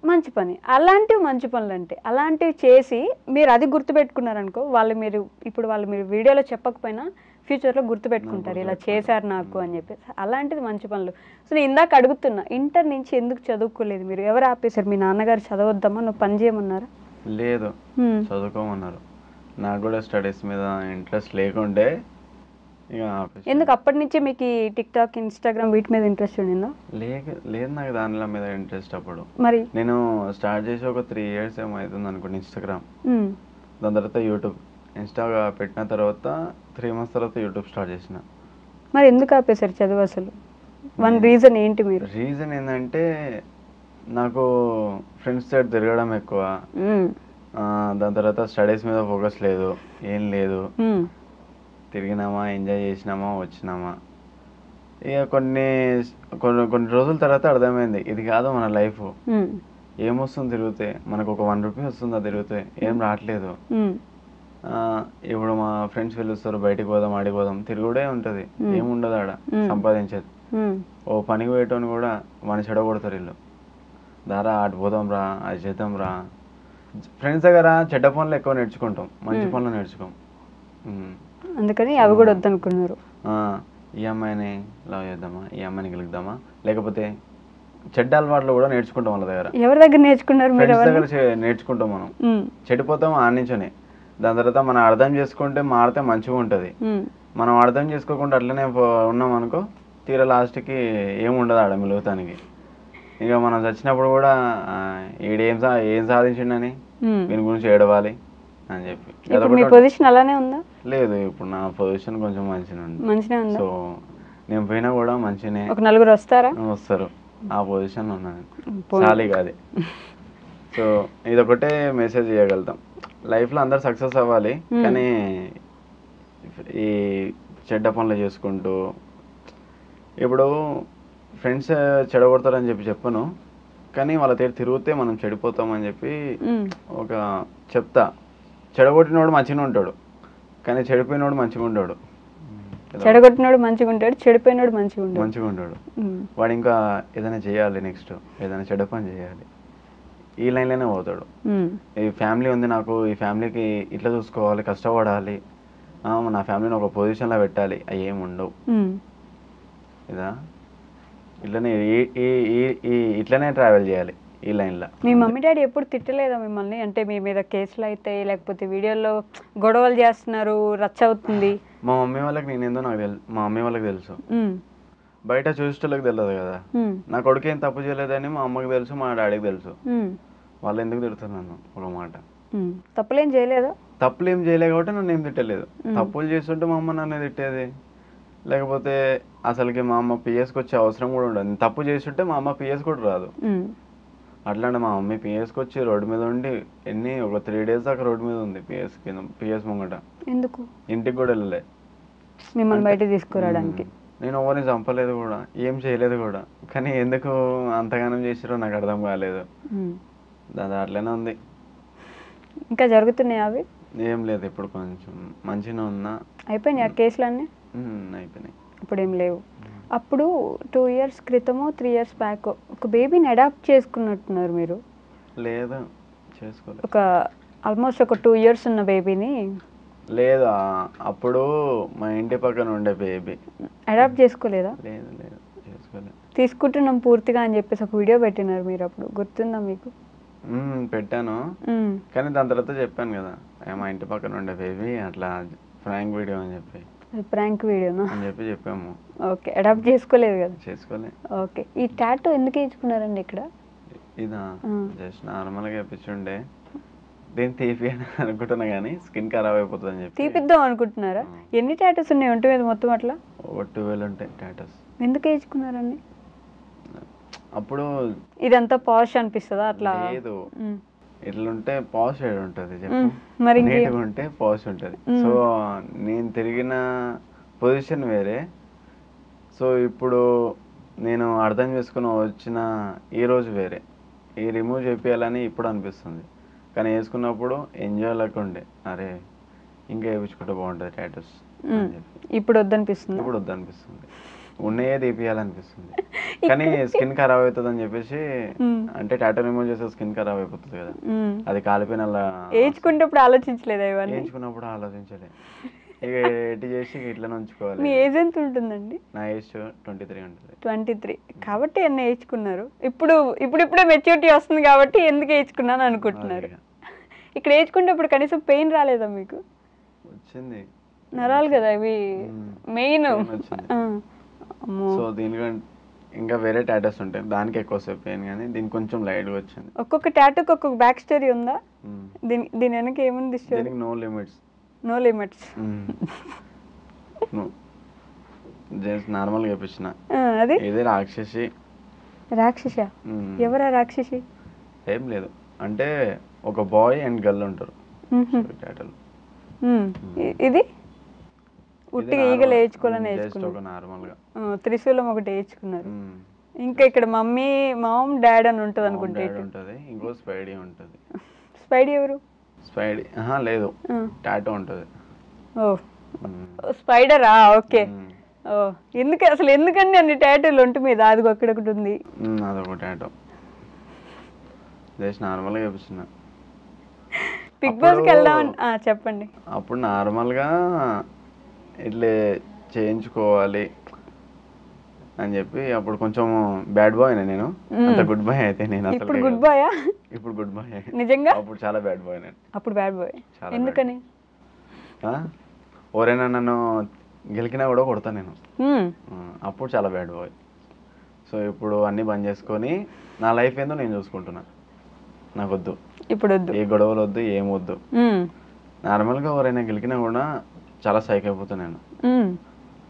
మంచి పని, అలాంటివి మంచి పనులు అంటే అలాంటివి చేసి మీరు అది గుర్తుపెట్టుకున్నారనుకో, వాళ్ళు మీరు వీడియోలో చెప్పకపోయినా ఫ్యూచర్లో గుర్తుపెట్టుకుంటారు, ఇలా చేశారు నాకు అని చెప్పేసి. అలాంటిది మంచి పనులు. సో నేను ఇందాక అడుగుతున్నా, ఇంటర్ నుంచి ఎందుకు చదువుకోలేదు మీరు? ఎవరు ఆపేశారు? మీ నాన్నగారు చదవద్దమ్మా నువ్వు పని చేయమన్నారా? లేదు, చదువుకోమన్నారు. నాకు కూడా స్టడీస్ మీద ఇంట్రెస్ట్ లేకుండే ఇక ఆపేసి. ఎందుకు అప్పటి నుంచి మీకు టిక్ టాక్ ఇన్స్టాగ్రామ్ వీటి మీద ఇంట్రెస్ట్ ఉండిందా? లేదు నాకు దానిల మీద ఇంట్రెస్ట్. అప్పుడు మరి నేను స్టార్ట్ చేసి ఒక 3 years ఏమో అవుతుంది అనుకోండి ఇన్స్టాగ్రామ్. దాని తర్వాత యూట్యూబ్, ఇన్స్టాగా పెట్టిన తర్వాత 3 months తర్వాత యూట్యూబ్ స్టార్ట్ చేసిన. మరి ఎందుకు ఆపేశారు చదువు అసలు? రీజన్ ఏంటి? మీరు రీజన్ ఏంటంటే నాకు ఫ్రెండ్స్ తోటి తిరగడం ఎక్కువ, దాని తర్వాత స్టడీస్ మీద ఫోకస్ లేదు, ఏం లేదు. తిరిగినామా, ఎంజాయ్ చేసినామా, వచ్చినామా. ఇక కొన్ని రోజుల తర్వాత అర్థమైంది ఇది కాదు మన లైఫ్. ఏమొస్తుంది తిరిగితే, మనకు ఒక 1 rupee వస్తుందా తిరిగితే? ఏం రావట్లేదు. ఇప్పుడు మా ఫ్రెండ్స్ పిలుస్తారు బయటికి పోదాం, ఆడిపోదాం, తిరుగుడే ఉంటుంది, ఏముండదు ఆడ సంపాదించేది. ఓ పనికి పోయేటోని కూడా మన చెడగొడతారు వీళ్ళు, దారా ఆట పోదాం రా, అది చేద్దాం రా. ఫ్రెండ్స్ దగ్గర చెడ్డ పనులు ఎక్కువ నేర్చుకుంటాం, మంచి పనులు నేర్చుకోం. అందుకని అవి కూడా వద్దనుకున్నారు. ఈ అమ్మాయిని లవ్ చేద్దామా, ఈ అమ్మాయిని గెలుద్దామా, లేకపోతే చెడ్డ అలవాట్లు కూడా నేర్చుకుంటాం వాళ్ళ దగ్గర. ఎవరి దగ్గర నేర్చుకున్నారు? ఫ్రెండ్స్ దగ్గర నేర్చుకుంటాం మనం. చెడిపోతాం ఆనించనే. దాని తర్వాత మనం అర్థం చేసుకుంటే మారితే మంచిగా ఉంటుంది. మనం అర్థం చేసుకోకుండా అట్లనే ఉన్నాం అనుకో, తీరా లాస్ట్కి ఏముండదు ఆడ మిలుగుతానికి. ఇక మనం చచ్చినప్పుడు కూడా ఏం సాధించిండని దీని గురించి ఏడవాలి అని చెప్పి. మీ పొజిషన్ అలానే ఉందా? లేదు, ఇప్పుడు నా పొజిషన్ కొంచెం మంచిగా ఉంది. సో నేను పోయినా కూడా మంచిగానే. ఒక 4 వస్తారు. ఆ పొజిషన్లో ఉన్నాను చాలీగా అది. సో ఇదొకటే మెసేజ్ చేయగలుగుతాం, లైఫ్లో అందరు సక్సెస్ అవ్వాలి, కానీ ఈ చెడ్డ పనులు చేసుకుంటూ ఇప్పుడు ఫ్రెండ్స్ చెడగొడతారని చెప్పను, కానీ వాళ్ళ దగ్గర తిరిగితే మనం చెడిపోతామని చెప్పి ఒక చెప్తా. చెడగొట్టినోడు మంచిగా ఉంటాడు, కానీ చెడిపోయినోడు మంచిగా ఉంటాడు. చెడగొట్టినోడు మంచిగా ఉంటాడు, చెడిపోయినోడు మంచిగా ఉంటాడు. వాడు ఇంకా ఏదైనా చేయాలి, నెక్స్ట్ ఏదైనా చెడ్డ పని చేయాలి, ఈ లైన్లోనే పోతాడు. ఈ ఫ్యామిలీ ఉంది నాకు, ఈ ఫ్యామిలీకి ఇట్లా చూసుకోవాలి, కష్టపడాలి, నా ఫ్యామిలీని ఒక పొజిషన్లో పెట్టాలి, అవి ఏమి ఉండవు. ఇదా ఇట్లనే ఇట్లనే ట్రావెల్ చేయాలి ఈ లైన్లో. మీ మమ్మీ డాడీ ఎప్పుడు తిట్టలేదా మిమ్మల్ని? అంటే మీ మీద కేసులు అయితే, లేకపోతే వీడియోలో గొడవలు చేస్తున్నారు, రచ్చ అవుతుంది? మా మమ్మీ వాళ్ళకి నేనేందో నాకు తెలుసు, మా మమ్మీ వాళ్ళకి తెలుసు, బయట చూసేటోళ్ళకి తెలియదు కదా. నా కొడుకు ఏం తప్పు చేయలేదని మా అమ్మకి తెలుసు, మా డాడీకి తెలుసు. వాళ్ళు ఎందుకు తిడుతున్నారు నన్ను? ఒక మాట, తప్పులేం చేయలేదు, తప్పులు ఏం చేయలేదు కాబట్టి నన్ను ఏం తిట్టలేదు. తప్పులు చేస్తుంటే మా అమ్మ నన్ను తిట్టేది, లేకపోతే అసలుకి మా అమ్మ పిఎస్కి వచ్చే అవసరం కూడా ఉండదు. తప్పు చేస్తుంటే మా అమ్మ పిఎస్ కూడా రాదు. అట్లాంటి మా మమ్మీ పిఎస్కి వచ్చి రోడ్డు మీద ఉండి ఒక 3 days దాకా రోడ్డు మీద ఉంది, పిఎస్ ముంగట. ఎందుకు? ఇంటికి కూడా వెళ్ళలే, మిమ్మల్ని బయట తీసుకురావడానికి. నేను ఎవరిని చంపలేదు కూడా, ఏం చేయలేదు కూడా, కానీ ఎందుకు అంతగానం చేసారో నాకు అర్థం కాలేదు. అట్లనే ఉంది. ఇంకా జరుగుతున్నాయి అవి? ఏం లేదు, ఇప్పుడు కొంచెం మంచిగా ఉన్నా. అయిపోయినాయి ఆ కేసులన్నీ? అయిపోయినాయి, ఇప్పుడు ఏం లేవు. అప్పుడు 2 years క్రితమో 3 years బ్యాక్ ఒక బేబీని అడాప్ట్ చేసుకున్నట్టున్నారు మీరు? లేదు, చేసుకోలేదు. ఆల్మోస్ట్ ఒక 2 years ఉన్న బేబీని? లేదు, అప్పుడు మా ఇంటి పక్కన ఉండే బేబీ. అడాప్ట్ చేసుకోలేదా? లేదు లేదు, చేసుకోలేదు. తీసుకుంటున్నాం పూర్తిగా అని చెప్పేసి ఒక వీడియో పెట్టినారు మీరు, అప్పుడు గుర్తుందా మీకు? పెట్టాను, కానీ దాని తర్వాత చెప్పాను కదా మా ఇంటి పక్కన ఉండే బేబీ అట్లా ఫ్రాంక్ వీడియో అని చెప్పి. ప్రాంక్ వీడియోనా అని చెప్పాము. ఓకే, అడాప్ట్ చేసుకోలేదు కదా? చేసుకోలేదు. ఓకే, ఈ టాటూ ఎందుకు వేయించుకున్నారండి ఇక్కడ? ఇదా జస్ట్ నార్మల్గా వేయించుండే, దీన్ని తీపియాలని అనుకుంటున్నా కానీ స్కిన్ ఖరాబ్ అయిపోతుంది అని చెప్పి. తీపిద్దాం అనుకుంటున్నారా? ఎన్ని టాటూస్ ఉన్నాయి ఒంటి మీద మొత్తం? అట్లా 12 ఉంటాయి టాటూస్. ఎందుకు వేయించుకున్నారండి? అప్పుడు ఇదంతా పాష్ అనిపిస్తుందా అట్లా? లేదు, ఇట్లుంటే పాష్ ఏడు ఉంటుంది చెప్పు, మరి నీట్గా ఉంటే పాష్ ఉంటుంది. సో నేను తిరిగిన పొజిషన్ వేరే. సో ఇప్పుడు నేను అర్థం చేసుకుని వచ్చిన ఈ రోజు వేరే. ఈ రిమూవ్ చేయాలని ఇప్పుడు అనిపిస్తుంది, కానీ వేసుకున్నప్పుడు ఎంజాయ్ లేకుండే, అరే ఇంకా వేయించుకుంటే బాగుంటుంది టాటూస్. ఇప్పుడు వద్దనిపిస్తుంది? ఇప్పుడు వద్దనిపిస్తుంది, ఉన్నాయే తీపియాలనిపిస్తుంది. కానీ స్కిన్ ఖరాబ్ అవుతుంది అని చెప్పేసి, అంటే టాటూ రిమూవ్ చేస్తే స్కిన్ ఖరాబ్ అయిపోతుంది కదా, అది కాలిపోయిన వేయించుకునేటప్పుడు ఆలోచించలేదు? వేయించుకున్నప్పుడు ఆలోచించలేదు, ఇక ఎటు చేసి ఇట్లా ఉంచుకోవాలి. మీ ఏజ్ ఎంత ఉంటుందండి? నా ఏజ్ 23 ఉంటుంది. 23 కాబట్టి అన్నీ వేయించుకున్నారు. ఇప్పుడిప్పుడే మెచ్యూరిటీ వస్తుంది కాబట్టి ఎందుకు వేయించుకున్నాను అనుకుంటున్నారు. ఇక్కడ వేయించుకునేటప్పుడు కనీసం పెయిన్ రాలేదా మీకు? వచ్చింది, నరాలు కదా ఇవి మెయిన్. సో దీనికంటే ఇంకా వేరే టాటూస్ ఉంటాయి, దానికి ఎక్కువసేపు పెయిన్, కానీ దీనికి కొంచెం లైట్గా వచ్చింది. ఒక్కొక్క టాటూకి ఒక్కొక్క బ్యాక్ స్టోరీ ఉందా? దీని వెనక ఏముంది స్టోరీ? దీనికి no limits. No limits, just నార్మల్గా వేపించిన. అది ఇదే రాక్షసి. రాక్షస? ఎవరా రాక్షసి? ఏం లేదు, అంటే ఒక బాయ్ అండ్ గర్ల్ ఉంటారు టాటూలు. ఇది ఉట్టిగా ఈగలు వేయించుకోవాలని నార్మల్గా త్రిశూలం ఒకటి వేయించుకున్నారు. ఇంకా ఇక్కడ మామ్ డాడ్ అని ఉంటుంది అనుకుంటే. ఇంకో స్పైడీ ఉంటుంది. స్పైడీ ఎవరు? స్పైడీ లేదు, టాటూ ఉంటుంది. ఓ స్పైడరా? ఓకే. ఓ ఎందుకండి అన్ని టాటూలు ఒంటి మీద? అది ఒక్కడొకటి ఉంది, అదొక టాటూ. జస్ట్ నార్మల్గా చూపిస్తున్నా. బిగ్ బాస్కి వెళ్దాం చెప్పండి. అప్పుడు నార్మల్గా ఇట్లే చేయించుకోవాలి అని చెప్పి, అప్పుడు కొంచెం బ్యాడ్ బాయ్ నేను, అంత గుడ్ బాయ్ అయితే నేను. ఇప్పుడు గుడ్ బాయా? ఇప్పుడు గుడ్ బాయ్ నిజంగా? అప్పుడు చాలా బ్యాడ్ బాయ్ నేను. అప్పుడు బ్యాడ్ బాయ్ ఎందుకని? ఎవరైనా నన్ను గెలికినా కూడా కొడతా నేను, అప్పుడు చాలా బ్యాడ్ బాయ్. సో ఇప్పుడు అన్నీ బంద్ చేసుకొని నా లైఫ్ ఏందో నేను చూసుకుంటున్నా, నాకు వద్దు ఇప్పుడు, వద్దు ఏ గొడవలు వద్దు, ఏం వద్దు. నార్మల్గా ఎవరైనా గెలికినా కూడా చాలా సైక్ అయిపోతా నేను,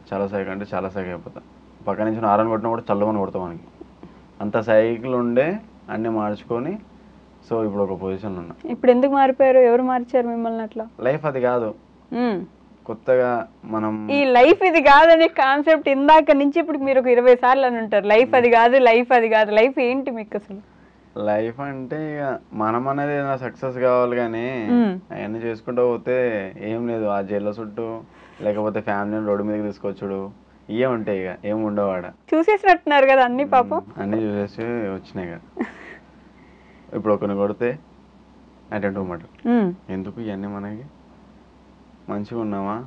చాలా సైక్ అంటే చాలా సైక్ అయిపోతా. పక్క నుంచి ఆరని కొట్టినా కూడా చల్లమని కొడతా మనకి. అంత సైకిల్ ఉండే అన్నీ మార్చుకొని సో ఇప్పుడు ఒక పొజిషన్ ఉన్నా. ఇప్పుడు ఎందుకు మారిపోయారు? ఎవరు మార్చారు మిమ్మల్ని అట్లా? లైఫ్ అది కాదు, కొత్తగా మనం ఈ లైఫ్ ఇది కాదనే కాన్సెప్ట్ ఇందాక నుంచి ఇప్పుడు మీరు ఒక 20 సార్లు అని ఉంటారు. లైఫ్ అది కాదు, లైఫ్ అది కాదు. లైఫ్ ఏంటి మీకు అసలు? లైఫ్ అంటే ఇక మనం అనేది ఏదైనా సక్సెస్ కావాలి, కానీ అవన్నీ చేసుకుంటూ పోతే ఏం లేదు. ఆ జైల్లో చుట్టూ లేకపోతే ఫ్యామిలీని రోడ్డు మీదకి తీసుకొచ్చుడు ఇవే ఉంటాయి. ఇక ఏం ఉండవాడ. చూసేసినట్టున్నారు కదా అన్ని, పాపం అన్నీ చూసేసి వచ్చినాయి కదా. ఇప్పుడు ఒకరిని కొడితే అటెండ్ మాట ఎందుకు ఇవన్నీ మనకి? మంచిగా ఉన్నామా,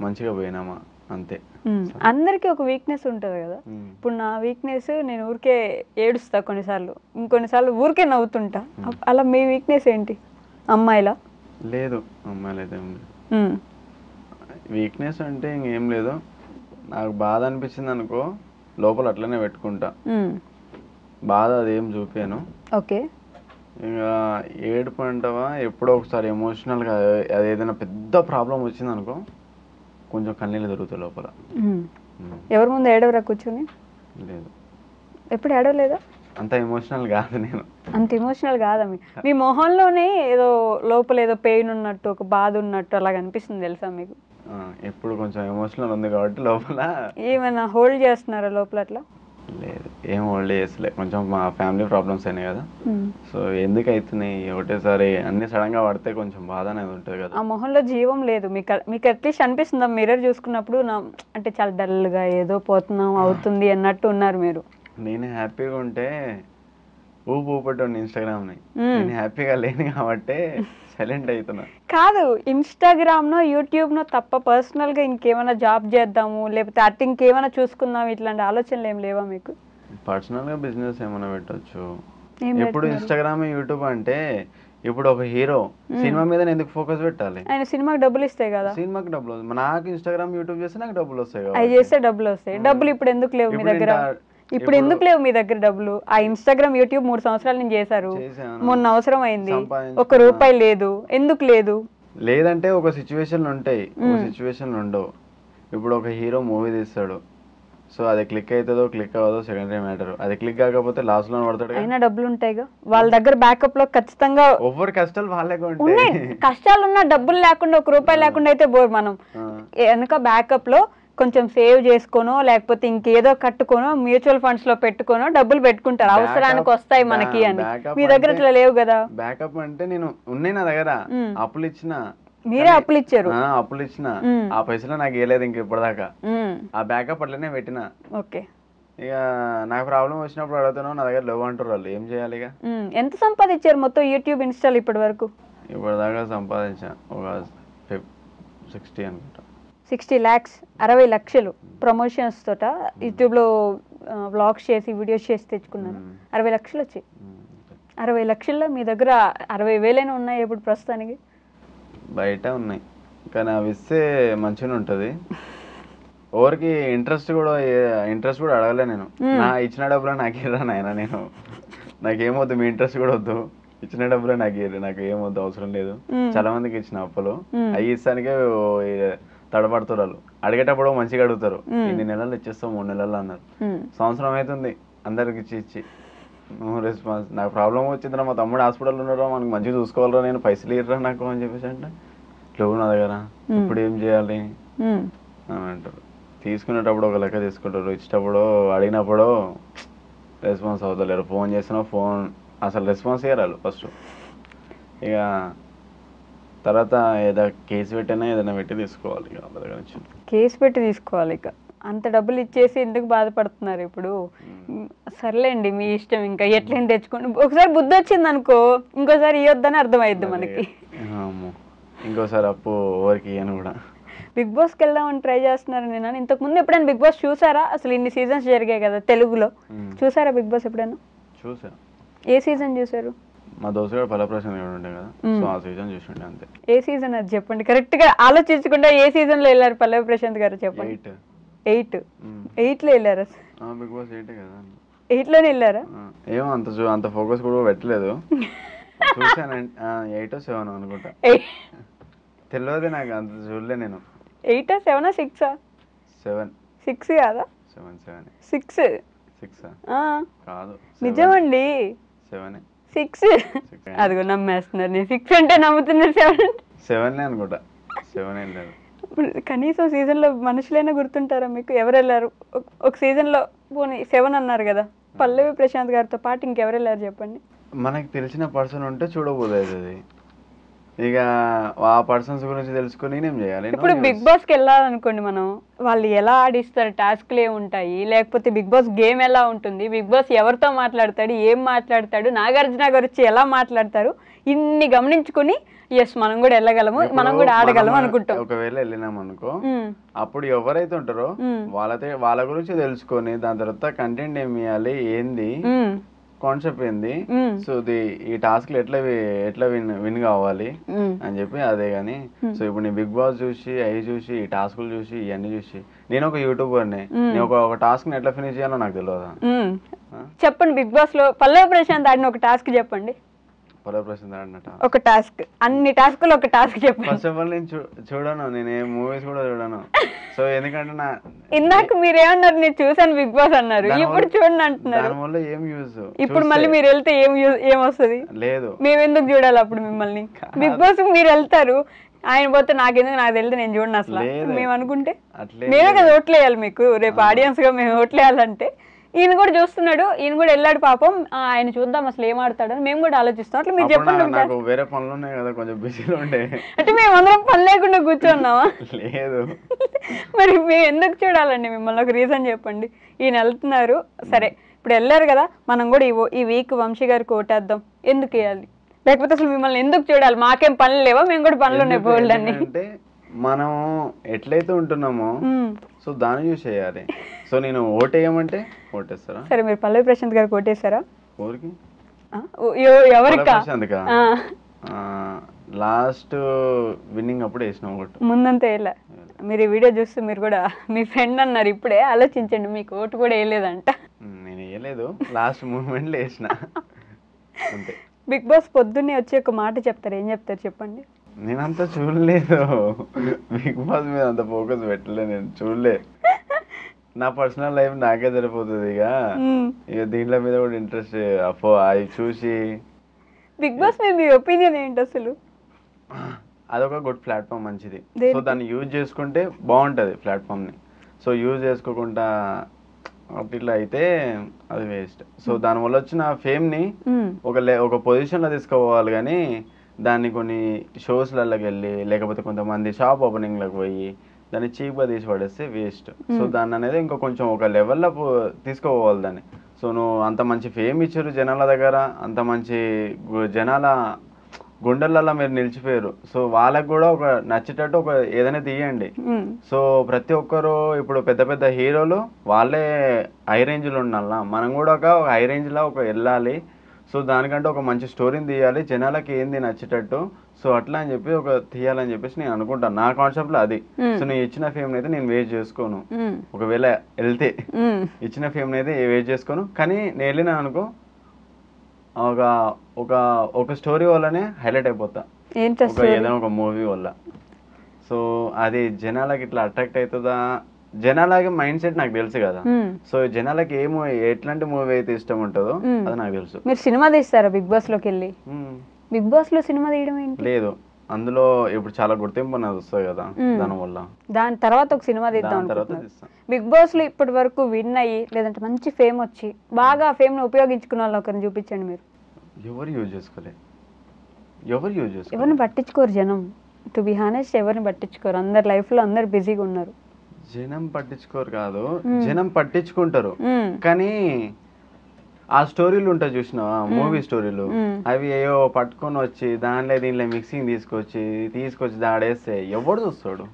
మంచిగా పోయినామా, అంతే. అందరికీ ఒక వీక్నెస్ ఉంటుంది కదా. ఇప్పుడు నా వీక్నెస్ నేను ఊరికే ఏడుస్తా కొన్నిసార్లు, ఇంకొన్నిసార్లు ఊరికే నవ్వుతుంటా. అలా మీ వీక్నెస్ ఏంటి? అమ్మాయిలా? లేదు, అమ్మాయిలు అయితే వీక్నెస్ అంటే ఇంకేం లేదు. నాకు బాధ అనిపించింది అనుకో, లోపల అట్లనే పెట్టుకుంటా. బాధ అదేం చూపాను. ఓకే. ఇక ఏడుపు అంటావా, ఎప్పుడో ఒకసారి ఎమోషనల్గా అది ఏదైనా పెద్ద ప్రాబ్లం వచ్చింది అనుకో, కొంచెం కన్నీళ్ళు దొరుకుతాయి లోపల. ఎవరి ముందు ఏడవరా కూర్చొని? లేదు, ఎప్పుడు ఏడవలేదా? అంత ఎమోషనల్ కాదు నేను. అంత ఎమోషనల్ కాదా? మీ మొహంలోనే ఏదో లోపల ఏదో పెయిన్ ఉన్నట్టు, ఒక బాధ ఉన్నట్టు అలా కనిపిస్తుంది తెలుసా మీకు? ఎప్పుడు కొంచెం ఎమోషనల్ ఉంది కాబట్టి లోపల. ఏమైనా హోల్డ్ చేస్తున్నారా లోపల అట్లా? లేదు, ఏం హోల్డ్ చేసలే. కొంచెం మా ఫ్యామిలీ ప్రాబ్లమ్స్ అయినాయి కదా, సో ఎందుకు అవుతున్నాయి ఒకటేసారి అన్ని సడన్ గా పడితే కొంచెం బాధ అనేది ఉంటుంది కదా. ఆ మొహంలో జీవం లేదు. మీకు అట్లీస్ట్ అనిపిస్తుందా మిర్రర్ చూసుకున్నప్పుడు అంటే చాలా డల్ గా ఏదో పోతున్నాం అవుతుంది అన్నట్టు ఉన్నారు మీరు? నేను హ్యాపీగా ఉంటే ఊపెట్టాను ఇన్స్టాగ్రామ్ ని. నేను హ్యాపీగా లేను కాబట్టి సైలెంట్ అవుతున్నా. కాదు, ఇన్స్టాగ్రామ్ నో యూట్యూబ్ నో తప్ప పర్సనల్ గా ఇంకేమైనా జాబ్ చేద్దాము, లేకపోతే అటు ఇంకేమైనా చూసుకుందాం ఇట్లాంటి ఆలోచనలు ఏం లేవా మీకు? పర్సనల్ గా బిజినెస్ ఏమైనా పెట్టచ్చు. ఇప్పుడు ఇన్స్టాగ్రామ్ యూట్యూబ్ అంటే ఇప్పుడు ఒక హీరో సినిమా మీద ఎందుకు ఫోకస్ పెట్టాలి? ఆయన సినిమాకి డబ్బులు ఇస్తాయి కదా. సినిమాకి డబ్బులు వస్తాయి, నాకు ఇన్స్టాగ్రామ్ యూట్యూబ్ చేస్తే నాకు డబ్బులు వస్తాయి. అవి చేస్తే డబ్బులు వస్తాయి. డబ్బులు ఇప్పుడు ఎందుకు లేవు మీ దగ్గర? ఇప్పుడు ఎందుకు లేవు మీ దగ్గర డబ్బులు? ఆ ఇన్స్టాగ్రామ్ యూట్యూబ్ 3 సంవత్సరాల నుంచి చేశారు, మొన్న అవసరం అయింది, 1 రూపాయి లేదు. ఎందుకు లేదు? లేదంటే ఒక సిచ్యువేషన్ ఉంటాయి, ఒక సిచ్యువేషన్ ఉండవు. ఇప్పుడు ఒక హీరో మూవీ తీస్తాడు, సో అది క్లిక్ అవుతుందో క్లిక్ అవ్వదో సెకండరీ మ్యాటర్. అది క్లిక్ కాకపోతే లాస్ట్ లో పడతాడు. అయినా డబ్బులు ఉంటాయిగా వాళ్ళ దగ్గర, బ్యాకప్ లో ఖచ్చితంగా. ఎవరి కష్టాలు వాళ్ళే ఉంటాయి. కష్టాలు ఉన్నా డబ్బులు లేకుండా 1 రూపాయి లేకుండా అయితే బోర్. మనం వెనక బ్యాకప్ లో కొంచెం సేవ్ చేసుకోనో లేకపోతే ఇంకేదో కట్టుకోనో మ్యూచువల్ ఫండ్స్ లో పెట్టుకోనో డబ్బులు పెట్టుకుంటారు, అవసరానికి వస్తాయి మనకి అని. మీ దగ్గర అట్లా లేవు కదా. బ్యాకప్ అంటే నేను ఉన్నాయి నా దగ్గర, అప్పులు ఇచ్చిన. మీరే అప్పులు ఇచ్చారు? అప్పులు ఇచ్చిన, ఆ పైసలు నాకు ఇవ్వలేదు ఇంక ఇప్పటిదాకా. ఆ బ్యాకప్ అట్లనే పెట్టిన. ఓకే. ఇక నాకు ప్రాబ్లం వచ్చినప్పుడు అడుగుతాను, నా దగ్గర లేవు అంటారు వాళ్ళు. ఏం చేయాలి? ఇక ఎంత సంపాదించారు మొత్తం యూట్యూబ్ ఇన్స్టాల్ ఇప్పటి వరకు? ఇప్పటిదాకా సంపాదించా ఒక 60 అనుకుంటా. 60 lakhs, 60 లక్షలు ప్రమోషన్స్ తోట యూట్యూబ్లో వ్లాగ్స్ చేసి వీడియోస్ చేసి తెచ్చుకున్నారు. 60 లక్షలు వచ్చాయి. 60 లక్షల్లో మీ దగ్గర 60,000 ఉన్నాయి ఇప్పుడు ప్రస్తుతానికి? బయట ఉన్నాయి, కానీ అవి ఇస్తే మంచిగా ఉంటుంది. ఎవరికి ఇంట్రెస్ట్ కూడా అడగలే నేను. నా ఇచ్చిన డబ్బులు నాకు ఇర్రా నాయన, నేను నాకేమొద్దు, మీ ఇంట్రెస్ట్ కూడా వద్దు, ఇచ్చిన డబ్బులే నాకు ఇర్రు, నాకు ఏమొద్దు, అవసరం లేదు. చాలా మందికి ఇచ్చిన అప్పులు అవి ఇస్తానికే తడబడుతున్నారు. అడిగేటప్పుడు మంచిగా అడుగుతారు, 2 నెలలు ఇచ్చేస్తాం 3 నెలలు అన్నారు. సంవత్సరం అవుతుంది అందరికి ఇచ్చి రెస్పాన్స్. నాకు ప్రాబ్లం వచ్చిందిరా, మా తమ్ముడు హాస్పిటల్ ఉన్నారా, మనకు మంచిగా చూసుకోవాలరా, నేను పైసలు ఇర్రా నాకు అని చెప్పేసి అంటే లేవు నా దగ్గర, ఇప్పుడు ఏం చేయాలి అని అంటారు. తీసుకునేటప్పుడు ఒక లెక్క తీసుకుంటారు, ఇచ్చేటప్పుడు అడిగినప్పుడు రెస్పాన్స్ అవుతలేరు. ఫోన్ చేసినా ఫోన్ అసలు రెస్పాన్స్ ఇయ్యరాలు ఫస్ట్. ఇక తర్వాత ఏదో కేసు పెట్టినా ఏదైనా పెట్టి తీసుకోవాలి. ఇక వాళ్ళ దగ్గర నుంచి కేసు పెట్టి తీసుకోవాలి. ఇక అంత డబ్బులు ఇచ్చేసి ఎందుకు బాధపడుతున్నారు ఇప్పుడు? సర్లేండి, మీ ఇష్టం. ఇంకా ఎట్లయినా తెచ్చుకోండి. ఒకసారి బుద్ధి వచ్చింది అనుకో, ఇంకోసారి ఇవ్వద్దని అర్థమైద్ది మనకి. ఇంకోసారి అప్పు ఎవరికి ఇయ్యను కూడా. బిగ్ బాస్కి వెళ్దామని ట్రై చేస్తున్నారు. నేను ఇంతకుముందు ఎప్పుడైనా బిగ్ బాస్ చూసారా? అసలు ఇన్ని సీజన్స్ జరిగాయి కదా తెలుగులో, చూసారా బిగ్ బాస్ ఎప్పుడైనా? చూసా. ఏ సీజన్ చూసారు? మా దోస్తు గారు పల్లప్రశాంత్ గారు ఉండే కదా, సో ఆ సీజన్ చూసిండే అంతే. ఏ సీజన్ అది చెప్పండి, కరెక్ట్ గా ఆలోచించకుండా. ఏ సీజన్ లో వెళ్ళారు పల్లవి ప్రశాంత్ గారు చెప్పండి? 8 లో వెళ్ళారా? బిగ్ బాస్ 8 కదా. 8 లోనే వెళ్ళారా? ఏమో అంత ఫోకస్ కూడా పెట్టలేదు. చూసానంటే 8 or 7 అనుకుంటా, తెలియదు నాకు, అంత చూడలే నేను. 8 or 7 or 6? 7. 6 కాదా? 7. 6. 6 ఆ, కాదు నిజమండి 7 6. అదిగో నమ్మేస్తున్నారు. నేను 6 అంటే నమ్ముతున్నారు. 7 అనుకుంటా. 7 ఏం లేదు. కనీసం సీజన్లో మనుషులైనా గుర్తుంటారా మీకు? ఎవరు వెళ్ళారు ఒక సీజన్లో? పోనీ 7 అన్నారు కదా, పల్లవి ప్రశాంత్ గారితో పాటు ఇంకెవరు వెళ్ళారు చెప్పండి. మనకి తెలిసిన పర్సన్ ఉంటే చూడబోదు అది. ఇక ఆ పర్సన్స్ గురించి తెలుసుకొని నేనేం చేయాలి? ఇప్పుడు బిగ్ బాస్కి వెళ్ళాలనుకోండి మనం, వాళ్ళు ఎలా ఆడిస్తారు, టాస్క్లు ఏముంటాయి, లేకపోతే బిగ్ బాస్ గేమ్ ఎలా ఉంటుంది, బిగ్ బాస్ ఎవరితో మాట్లాడతాడు, ఏం మాట్లాడతాడు, నాగార్జున గారు వచ్చి ఎలా మాట్లాడతారు, ఇన్ని గమనించుకుని ఎస్ మనం కూడా వెళ్ళగలము, మనం కూడా ఆడగలము అనుకుంటాం. ఒకవేళ వెళ్ళినాం అనుకో, అప్పుడు ఎవరైతే ఉంటారో వాళ్ళ గురించి తెలుసుకొని దాని తర్వాత కంటెంట్ ఏమి ఇవ్వాలి, ఏంది కాన్సెప్ట్ ఏంది, సో ఈ టాస్క్ ఎట్లా విన్ కావాలి అని చెప్పి అదే. గానీ సో ఇప్పుడు నీ బిగ్ బాస్ చూసి అవి చూసి ఈ టాస్క్లు చూసి ఇవన్నీ చూసి నేను ఒక యూట్యూబర్ని, నేను ఒక టాస్క్ ని ఎట్లా ఫినిష్ చేయాలో నాకు తెలియదా? చెప్పండి. బిగ్ బాస్ లో పల్లవి ప్రశాంత్ ఆడిన ఒక టాస్క్ చెప్పండి. ఒక టాస్క్, అన్ని టాస్క్లు ఒక టాస్క్ చెప్పండి. ఫస్ట్ ఆఫ్ ఆల్ నేను చూడను, నేను ఏ మూవీస్ కూడా చూడను. సో ఎందుకంటే ఇందాక మీరేమన్నారు, నేను చూసాను బిగ్ బాస్ అన్నారు, ఇప్పుడు చూడండి అంటున్నారు. దానివల్ల ఏం యూజ్? ఇప్పుడు మళ్ళీ మీరు వెళ్తే ఏం వస్తుంది? లేదు. మేము ఎందుకు చూడాలి అప్పుడు మిమ్మల్ని? బిగ్ బాస్ మీరు వెళ్తారు, ఆయన పోతే నాకెందుకు, నాకు తెలియదు, నేను చూడండి అసలు. మేము అనుకుంటే మేమే కదా ఓట్లేయాలి మీకు, రేపు ఆడియన్స్ గా మేము ఓట్లేయాలంటే. ఈయన కూడా చూస్తున్నాడు, ఈయన కూడా వెళ్ళాడు పాపం, ఆయన చూద్దాం అసలు ఏం ఆడతాడని మేము కూడా ఆలోచిస్తాం. అట్లా మీరు చెప్పండి. వేరే పనులు ఉన్నాయి కదా, కొంచెం బిజీలో ఉండే. అంటే మేము అందరం పని లేకుండా కూర్చున్నావా? లేదు. మరి మేము ఎందుకు చూడాలండి మిమ్మల్ని? ఒక రీజన్ చెప్పండి. ఈయన వెళ్తున్నారు, సరే ఇప్పుడు వెళ్ళారు కదా, మనం కూడా ఈ వీక్ వంశీ గారికి ఓటేద్దాం, ఎందుకు వేయాలి? లేకపోతే అసలు మిమ్మల్ని ఎందుకు చూడాలి? మాకేం పనులు లేవా? మేము కూడా పనులు ఉన్నాయి బోల్డ్ అన్ని. అంటే మనం ఎట్లయితే ఉంటున్నామో సో దాన్ని చూసి చేయాలి. సో నేను ఓటేయమంటే ఓటేస్తారా? సరే మీరు పల్లవి ప్రశాంత్ గారికి ఓటేస్తారా? ఊరికి ఎవరికా? లాస్ట్ విన్నింగ్ అప్పుడు వేసినాం ఓటు, ముందంతా వేయలే. మీరు ఈ వీడియో చూస్తే మీరు కూడా మీ ఫ్రెండ్ అన్నారు, ఇప్పుడే ఆలోచించండి, మీకు ఓటు కూడా వేయలేదంట. నేను వేయలేదు, లాస్ట్ మూమెంట్లో వేసిన అంతే. బిగ్ బాస్ పొద్దున్నే వచ్చి ఒక మాట చెప్తారు, ఏం చెప్తారు చెప్పండి? నేనంతా చూడలేదు, బిగ్ బాస్ మీద అంత ఫోకస్ పెట్టలే, నేను చూడలే. నా పర్సనల్ లైఫ్ నాకే సరిపోతుంది. ఇక దీంట్లో మీద కూడా ఇంట్రెస్ట్ అవి చూసి. బిగ్ బాస్ మీద మీ ఒపీనియన్ ఏంటి అసలు? అదొక గుడ్ ప్లాట్ఫామ్, మంచిది. సో దాన్ని యూజ్ చేసుకుంటే బాగుంటుంది ప్లాట్ఫామ్ని. సో యూజ్ చేసుకోకుండా ఇట్లా అయితే అది వేస్ట్. సో దానివల్ల వచ్చిన ఫేమ్ని ఒక పొజిషన్లో తీసుకోవాలి, కానీ దాన్ని కొన్ని షోస్లలోకి వెళ్ళి లేకపోతే కొంతమంది షాప్ ఓపెనింగ్లకు పోయి దాన్ని చీప్గా తీసి పడేస్తే వేస్ట్. సో దాన్ని అనేది ఇంకా కొంచెం ఒక లెవెల్లో తీసుకోవాలి దాన్ని. సో నువ్వు అంత మంచి ఫేమ్ ఇచ్చారు జనాల దగ్గర, అంత మంచి జనాల గుండెలలో మీరు నిలిచిపోయారు. సో వాళ్ళకు కూడా ఒక నచ్చేటట్టు ఒక ఏదైనా తీయండి. సో ప్రతి ఒక్కరు ఇప్పుడు పెద్ద పెద్ద హీరోలు వాళ్ళే హై రేంజ్లో ఉండాలా, మనం కూడా ఒక హై రేంజ్లో వెళ్ళాలి. సో దానికంటే ఒక మంచి స్టోరీని తీయాలి, జనాలకి ఏంది నచ్చేటట్టు. సో అట్లా అని చెప్పి ఒక తీయాలని చెప్పేసి నేను అనుకుంటాను, నా కాన్సెప్ట్లో అది. సో నేను ఇచ్చిన ఫేమ్ అయితే నేను వేస్ట్ చేసుకోను. ఒకవేళ వెళ్తే ఇచ్చిన ఫేమ్ అయితే వేస్ట్ చేసుకోను, కానీ నేను వెళ్ళినా అనుకో ఒక స్టోరీ వల్లనే హైలైట్ అయిపోతా, ఏదైనా ఒక మూవీ వల్ల. సో అది జనాలకి ఇట్లా అట్రాక్ట్ అవుతుందా, జనాలకి మైండ్ సెట్ నాకు తెలుసు కదా. సో జనాలకి ఎట్లాంటి మూవీ అయితే ఇష్టం ఉంటుందో అది నాకు తెలుసు. మీరు సినిమా తీస్తారా బిగ్ బాస్ లోకి వెళ్ళి? బిగ్ బాస్ లో సినిమా తీయడం ఏంటి? లేదు, అందులో ఇప్పుడు చాలా గుర్తింపు అనేది వస్తుంది కదా, దానివల్ల దాని తర్వాత ఒక సినిమా తీద్దాం. బిగ్ బాస్ లో ఇప్పటి వరకు విన్ అయ్యి లేదంటే మంచి ఫేమ్ వచ్చి బాగా ఫేమ్ ను ఉపయోగించుకున్న వాళ్ళని ఒకరిని చూపించండి మీరు. ఎవరు యూజ్ చేసుకోలే, ఎవరిని పట్టించుకోరు జనం. టు బి హానెస్ట్ ఎవరిని పట్టించుకోరు, అందరి లైఫ్ లో అందరు బిజీగా ఉన్నారు. జనం పట్టించుకోరు కాదు, జనం పట్టించుకుంటారు, కానీ ఆ స్టోరీలు ఉంటాయి చూసిన మూవీ స్టోరీలు, అవి ఏవో పట్టుకొని వచ్చి దీనిలో మిక్సింగ్ తీసుకొచ్చి దాడేస్తే ఎవడు చూస్తాడు?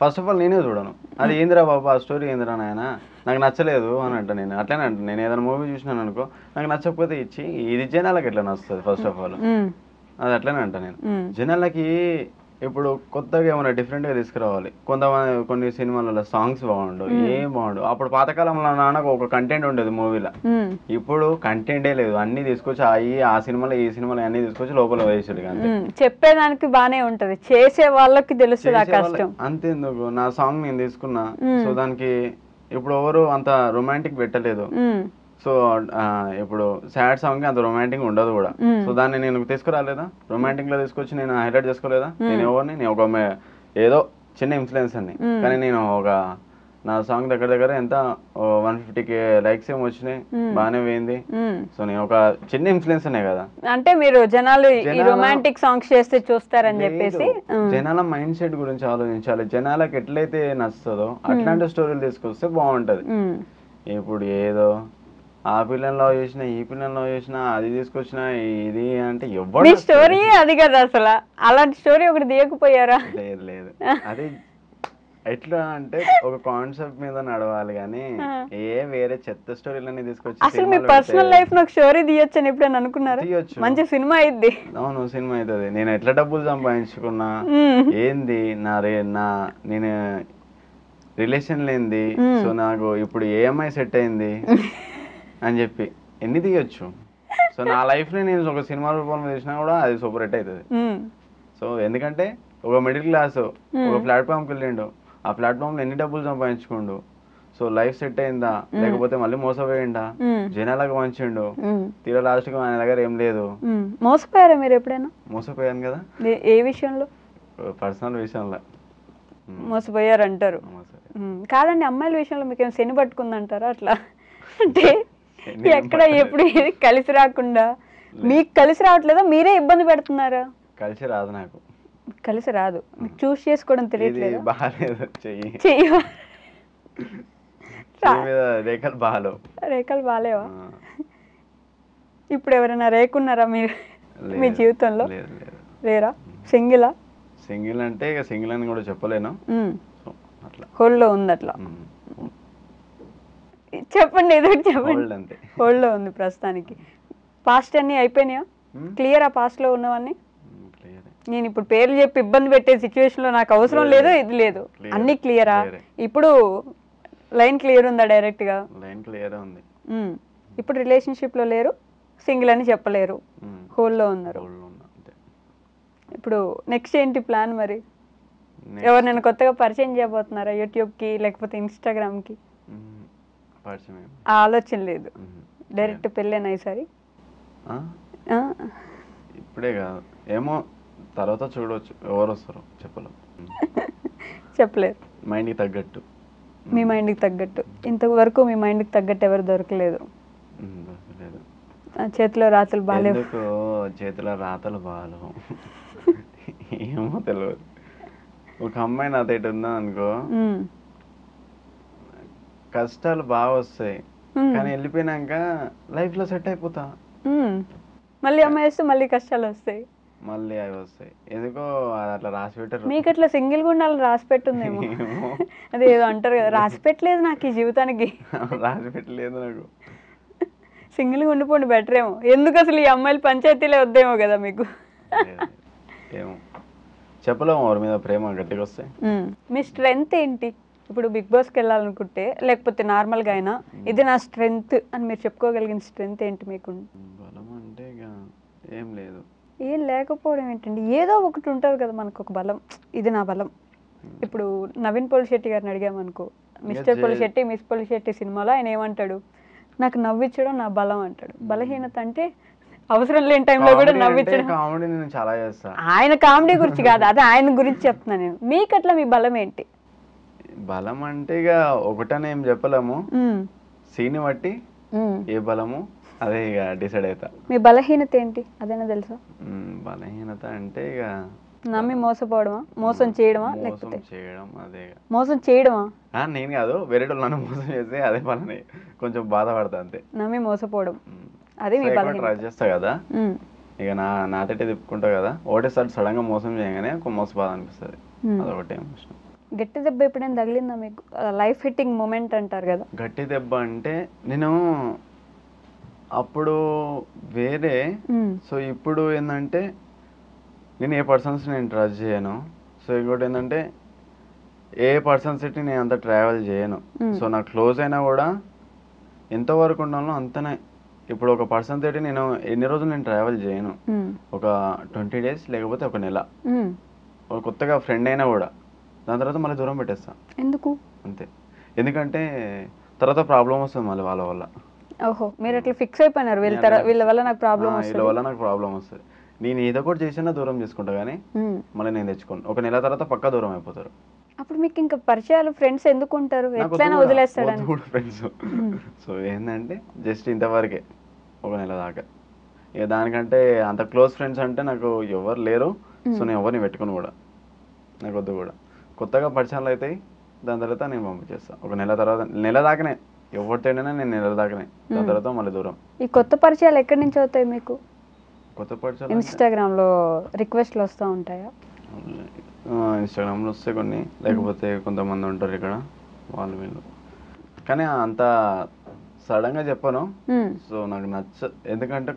ఫస్ట్ ఆఫ్ ఆల్ నేనే చూడను. అది ఏందిరా బాబా ఆ స్టోరీ ఏందిరా నాయన, నాకు నచ్చలేదు అని అంట. నేను అట్లనే అంట, నేను ఏదైనా మూవీ చూసినాను అనుకో, నాకు నచ్చకపోతే ఇచ్చి ఇది జనాలకి ఎట్లా నచ్చుతుంది? ఫస్ట్ ఆఫ్ ఆల్ అది అట్లనే అంట నేను. జనాలకి ఇప్పుడు కొత్తగా ఏమైనా డిఫరెంట్గా తీసుకురావాలి. కొన్ని సినిమాలలో సాంగ్స్ బాగుండు, ఏం బాగుండు. అప్పుడు పాతకాలంలో నాన్నకు ఒక కంటెంట్ ఉండేది మూవీలో, ఇప్పుడు కంటెంటే లేదు. అన్ని తీసుకొచ్చి ఆ సినిమాలో ఈ సినిమాలో అన్ని తీసుకొచ్చి లోపల వేసాడు. చెప్పేదానికి బానే ఉంటది, చేసే వాళ్ళకి తెలుస్తుంది ఆ కష్టం. అంతేందుకు నా సాంగ్ నేను తీసుకున్నా, సో దానికి ఇప్పుడు ఎవరు అంత రొమాంటిక్ పెట్టలేదు. సో ఇప్పుడు సాడ్ సాంగ్ అంత రొమాంటిక్ ఉండదు కూడా. సో దాన్ని నేను తీసుకురాలేదా, రొమాంటిక్ లో తీసుకొచ్చి నేను హైలైట్ చేసుకోలేదా? నేను ఎవరిని, నేను ఒక ఏదో చిన్న ఇన్ఫ్లుయెన్స్ అని, కానీ నేను ఒక నా సాంగ్ దగ్గర ఎంత 150K లైక్స్ ఏమో వచ్చినాయి, బాగానే పోయింది. సో నేను ఒక చిన్న ఇన్ఫ్లుయెన్స్ అనే కదా. అంటే మీరు జనాలు రొమాంటిక్ సాంగ్స్ చేస్తే చూస్తారని చెప్పేసి జనాల మైండ్ సెట్ గురించి ఆలోచించాలి. జనాలకు ఎట్లయితే నచ్చుతుందో అట్లాంటి స్టోరీలు తీసుకొస్తే బాగుంటది. ఇప్పుడు ఏదో ఆ పిల్లని లవ్ చేసిన, ఈ పిల్లని లవ్ చేసిన, అది తీసుకొచ్చిన, ఇది అంటే ఎవరు స్టోరీ అది కదా అసలు. అలాంటి స్టోరీ ఒకటి తీయకపోయారా? లేదు లేదు, అది ఎట్లా అంటే ఒక కాన్సెప్ట్ మీద నడవాలి కానీ వేరే చెత్త స్టోరీలన్నీ తీసుకొచ్చి. అసలు మీ పర్సనల్ లైఫ్ నాకు స్టోరీ తీయొచ్చు అని ఎప్పుడైనా అనుకున్నారా? తీయొచ్చు, మంచి సినిమా అయింది. అవును, సినిమా అవుతుంది. నేను ఎట్లా డబ్బులు సంపాదించుకున్నా, ఏంది నేను రిలేషన్ లేనిది, సో నాకు ఇప్పుడు ఏఎంఐ సెట్ అయింది అని చెప్పి ఎన్ని తీయొచ్చు. సో నా లైఫ్ ని నేను ఒక సినిమా రూపంలో తీసినా కూడా అది సూపర్ హిట్ అవుతుంది. సో ఎందుకంటే ఒక మిడిల్ క్లాస్ ఒక ప్లాట్ఫామ్కి వెళ్ళిండు, ఆ ప్లాట్ఫామ్ లో ఎన్ని డబ్బులు సంపాదించుకోండు, సో లైఫ్ సెట్ అయిందా, లేకపోతే మళ్ళీ మోసపోయిండా, జనాలకు మంచిండు, తీరా లాస్ట్ గా ఆయన దగ్గర ఏం లేదు. మోసపోయారా మీరు ఎప్పుడైనా? మోసపోయాను కదా. ఏ విషయంలో? పర్సనల్ విషయంలో మోసపోయారు అంటారు. కాదండి, అమ్మాయిల విషయంలో మీకు ఏం శని పట్టుకుందంటారా అట్లా? అంటే ఎక్కడ ఎప్పుడు కలిసి రాకుండా మీకు కలిసి రావట్లేదా, మీరే ఇబ్బంది పెడుతున్నారా? కలిసి రాదు, నాకు కలిసి రాదు, మీకు చూస్ చేసుకోవడం తెలియట్లేదు. రేఖలు బాగాలేవు. రేఖలు బాగాలేవా? ఇప్పుడు ఎవరైనా రేకున్నారా మీరు మీ జీవితంలో? లేరా? సింగిలా? సింగిల్ అంటే ఇక సింగిల్ అని కూడా చెప్పలేను, హోల్డ్లో ఉంది. అట్లా చెప్పండి, ఏదో చెప్పండి. హోల్డ్లో ఉంది ప్రస్తుతానికి. పాస్ట్ అన్ని అయిపోయినాయా? క్లియర్ ఆ పాస్ట్ లో ఉన్నవన్నీ? నేను ఇప్పుడు పేర్లు చెప్పి ఇబ్బంది పెట్టే సిచ్యువేషన్ లో నాకు అవసరం లేదు, ఇది లేదు, అన్ని క్లియరా? ఇప్పుడు లైన్ క్లియర్ ఉందా? డైరెక్ట్ గా లైన్ క్లియర్ ఉంది. ఇప్పుడు రిలేషన్షిప్ లో లేరు, సింగిల్ అని చెప్పలేరు, హోల్డ్లో ఉన్నారు. ఇప్పుడు నెక్స్ట్ ఏంటి ప్లాన్ మరి? ఎవరినైనా కొత్తగా పరిచయం చేయబోతున్నారా యూట్యూబ్ కి లేకపోతే ఇన్స్టాగ్రామ్ కి? ఆలోచన లేదు, డైరెక్ట్ పెళ్ళేనా ఈసారి? ఇప్పుడే కాదు, ఏమో తర్వాత చూడవచ్చు, ఎవరు వస్తారో చెప్పలేరు. మైండ్కి తగ్గట్టు. మీ మైండ్కి తగ్గట్టు? ఇంతవరకు మీ మైండ్కి తగ్గట్టు ఎవరు దొరకలేదు? చేతిలో రాతలు బాగాలేవు. చేతిలో రాతలు బాగాలేవు, ఏమో తెలియదు. ఒక అమ్మాయి నాతో ఇటు ఉందా అనుకో, కష్టాలు బాగా వస్తాయి, కానీ వెళ్ళిపోయినాక లైఫ్ లో సెట్ అయిపోతా. మళ్ళీ అమ్మాయి వస్తే మళ్ళీ కష్టాలు వస్తాయి, మళ్ళీ అవి వస్తాయి. ఎందుకో అట్లా రాసి పెట్టారు. మీకు అట్లా సింగిల్ గా ఉండాలని రాసి పెట్టుందేమో. అదే ఏదో అంటారు కదా, రాసి పెట్టలేదు నాకు ఈ జీవితానికి. రాసి పెట్టలేదు నాకు. సింగిల్ గా ఉండిపోండి బెటర్ ఏమో. ఎందుకు అసలు ఈ అమ్మాయిలు పంచాయతీలే వద్దేమో కదా మీకు. ఏమో చెప్పలేము, ఎవరి మీద ప్రేమ గట్టిగా వస్తాయి. మీ స్ట్రెంగ్త్ ఏంటి? ఇప్పుడు బిగ్ బాస్కి వెళ్ళాలనుకుంటే, లేకపోతే నార్మల్గా అయినా ఇది నా స్ట్రెంగ్త్ అని మీరు చెప్పుకోగలిగిన స్ట్రెంగ్త్ ఏంటి మీకు? బలం అంటే ఏం లేదు. ఏం లేకపోవడం ఏంటండి, ఏదో ఒకటి ఉంటుంది కదా మనకు ఒక బలం, ఇది నా బలం. ఇప్పుడు నవీన్ పోలిశెట్టి గారిని అడిగామనుకో, మిస్టర్ పోలిశెట్టి మిస్ పోలిశెట్టి సినిమాలో ఆయన ఏమంటాడు, నాకు నవ్వించడం నా బలం అంటాడు. బలహీనత అంటే అవసరం లేని టైంలో కూడా నవ్వించడం. ఆయన కామెడీ గురించి కాదు, అదే ఆయన గురించి చెప్తున్నా నేను. మీకు అట్లా మీ బలం ఏంటి? బలం అంటే ఇక ఒకటనే ఏం చెప్పలేము, సీని బట్టి ఏ బలము అదే ఇక డిసైడ్ అవుతా. మీ బలహీనత ఏంటి అదేనా తెలుసా? బలహీనత అంటే ఇక నమ్మి మోసపోవడమా, మోసం చేయడమా? లేకపోతే చేయడం, అదే మోసం చేయడమా? నేను కాదు, వేరే నన్ను మోసం చేస్తే అదే పని కొంచెం బాధపడతా అంతే. నమ్మి మోసపోవడం అదే మీ బలహీనత. ట్రై చేస్తా కదా, ఇక నాతోటే తిప్పుకుంటా కదా, ఒకటేసారి సడన్ గా మోసం చేయగానే ఒక మోస బాధ అనిపిస్తుంది, అదొకటి ఎమోషన్. గట్టి దెబ్బ ఎప్పుడైనా తగిలిందా మీకు? లైఫ్ హిట్టింగ్ మూమెంట్ అంటారు కదా. గట్టి దెబ్బ అంటే నేను అప్పుడు వేరే, సో ఇప్పుడు ఏంటంటే నేను ఏ పర్సన్స్ నేను ట్రస్ట్ చేయను. సో ఇంకోటి ఏంటంటే ఏ పర్సన్స్ నేను అంత ట్రావెల్ చేయను. సో నాకు క్లోజ్ అయినా కూడా ఎంతవరకు ఉండాలో అంతనే. ఇప్పుడు ఒక పర్సన్ తోటి నేను ఎన్ని రోజులు నేను ట్రావెల్ చేయను, ఒక 20 days లేకపోతే ఒక నెల. ఒక కొత్తగా ఫ్రెండ్ అయినా కూడా దాని తర్వాత మళ్ళీ దూరం పెట్టేస్తా. ఎందుకు? అంతే, ఎందుకంటే తర్వాత ప్రాబ్లం వస్తుంది మళ్ళీ వాళ్ళ వల్ల. ఓహో, మీరు అట్లా ఫిక్స్ అయిపోయినారు వీళ్ళ వల్ల నాకు ప్రాబ్లం వీళ్ళ వస్తుంది. వల్ల నాకు ప్రాబ్లం వస్తుంది, నేను ఏదో ఒకటి చేసినా దూరం చేసుకుంటా, కానీ మళ్ళీ నేను తెచ్చుకోను. ఒక నెల తర్వాత పక్కా దూరం అయిపోతారు. అప్పుడు మీకు ఇంకా పరిచయాలు ఫ్రెండ్స్ ఎందుకు ఉంటారు, ఎట్లయినా వదిలేస్తాడని. ఫ్రెండ్స్ సో ఏంటంటే జస్ట్ ఇంతవరకే, ఒక నెల దాకా. ఇక దానికంటే అంత క్లోజ్ ఫ్రెండ్స్ అంటే నాకు ఎవరు లేరు. సో నేను ఎవరిని పెట్టుకుని కూడా నాకు వద్దు కూడా. కొత్తగా పరిచయాలు అవుతాయి, దాని తర్వాత నేను పంపించేస్తాను. ఒక నెల తర్వాత, నెల దాకానే ఎవరితో నేను నెల దాకానే, దాని తర్వాత మళ్ళీ దూరం. ఈ కొత్త పరిచయాలు ఎక్కడి నుంచి అవుతాయి మీకు? కొత్త పరిచయాలు ఇన్స్టాగ్రామ్లో రిక్వెస్ట్లు వస్తూ ఉంటాయా? ఇన్స్టాగ్రామ్లో వస్తే కొన్ని, లేకపోతే కొంతమంది ఉంటారు ఇక్కడ వాళ్ళు వీళ్ళు, కానీ అంత సడన్గా చెప్పను. సో నాకు ఎందుకంటే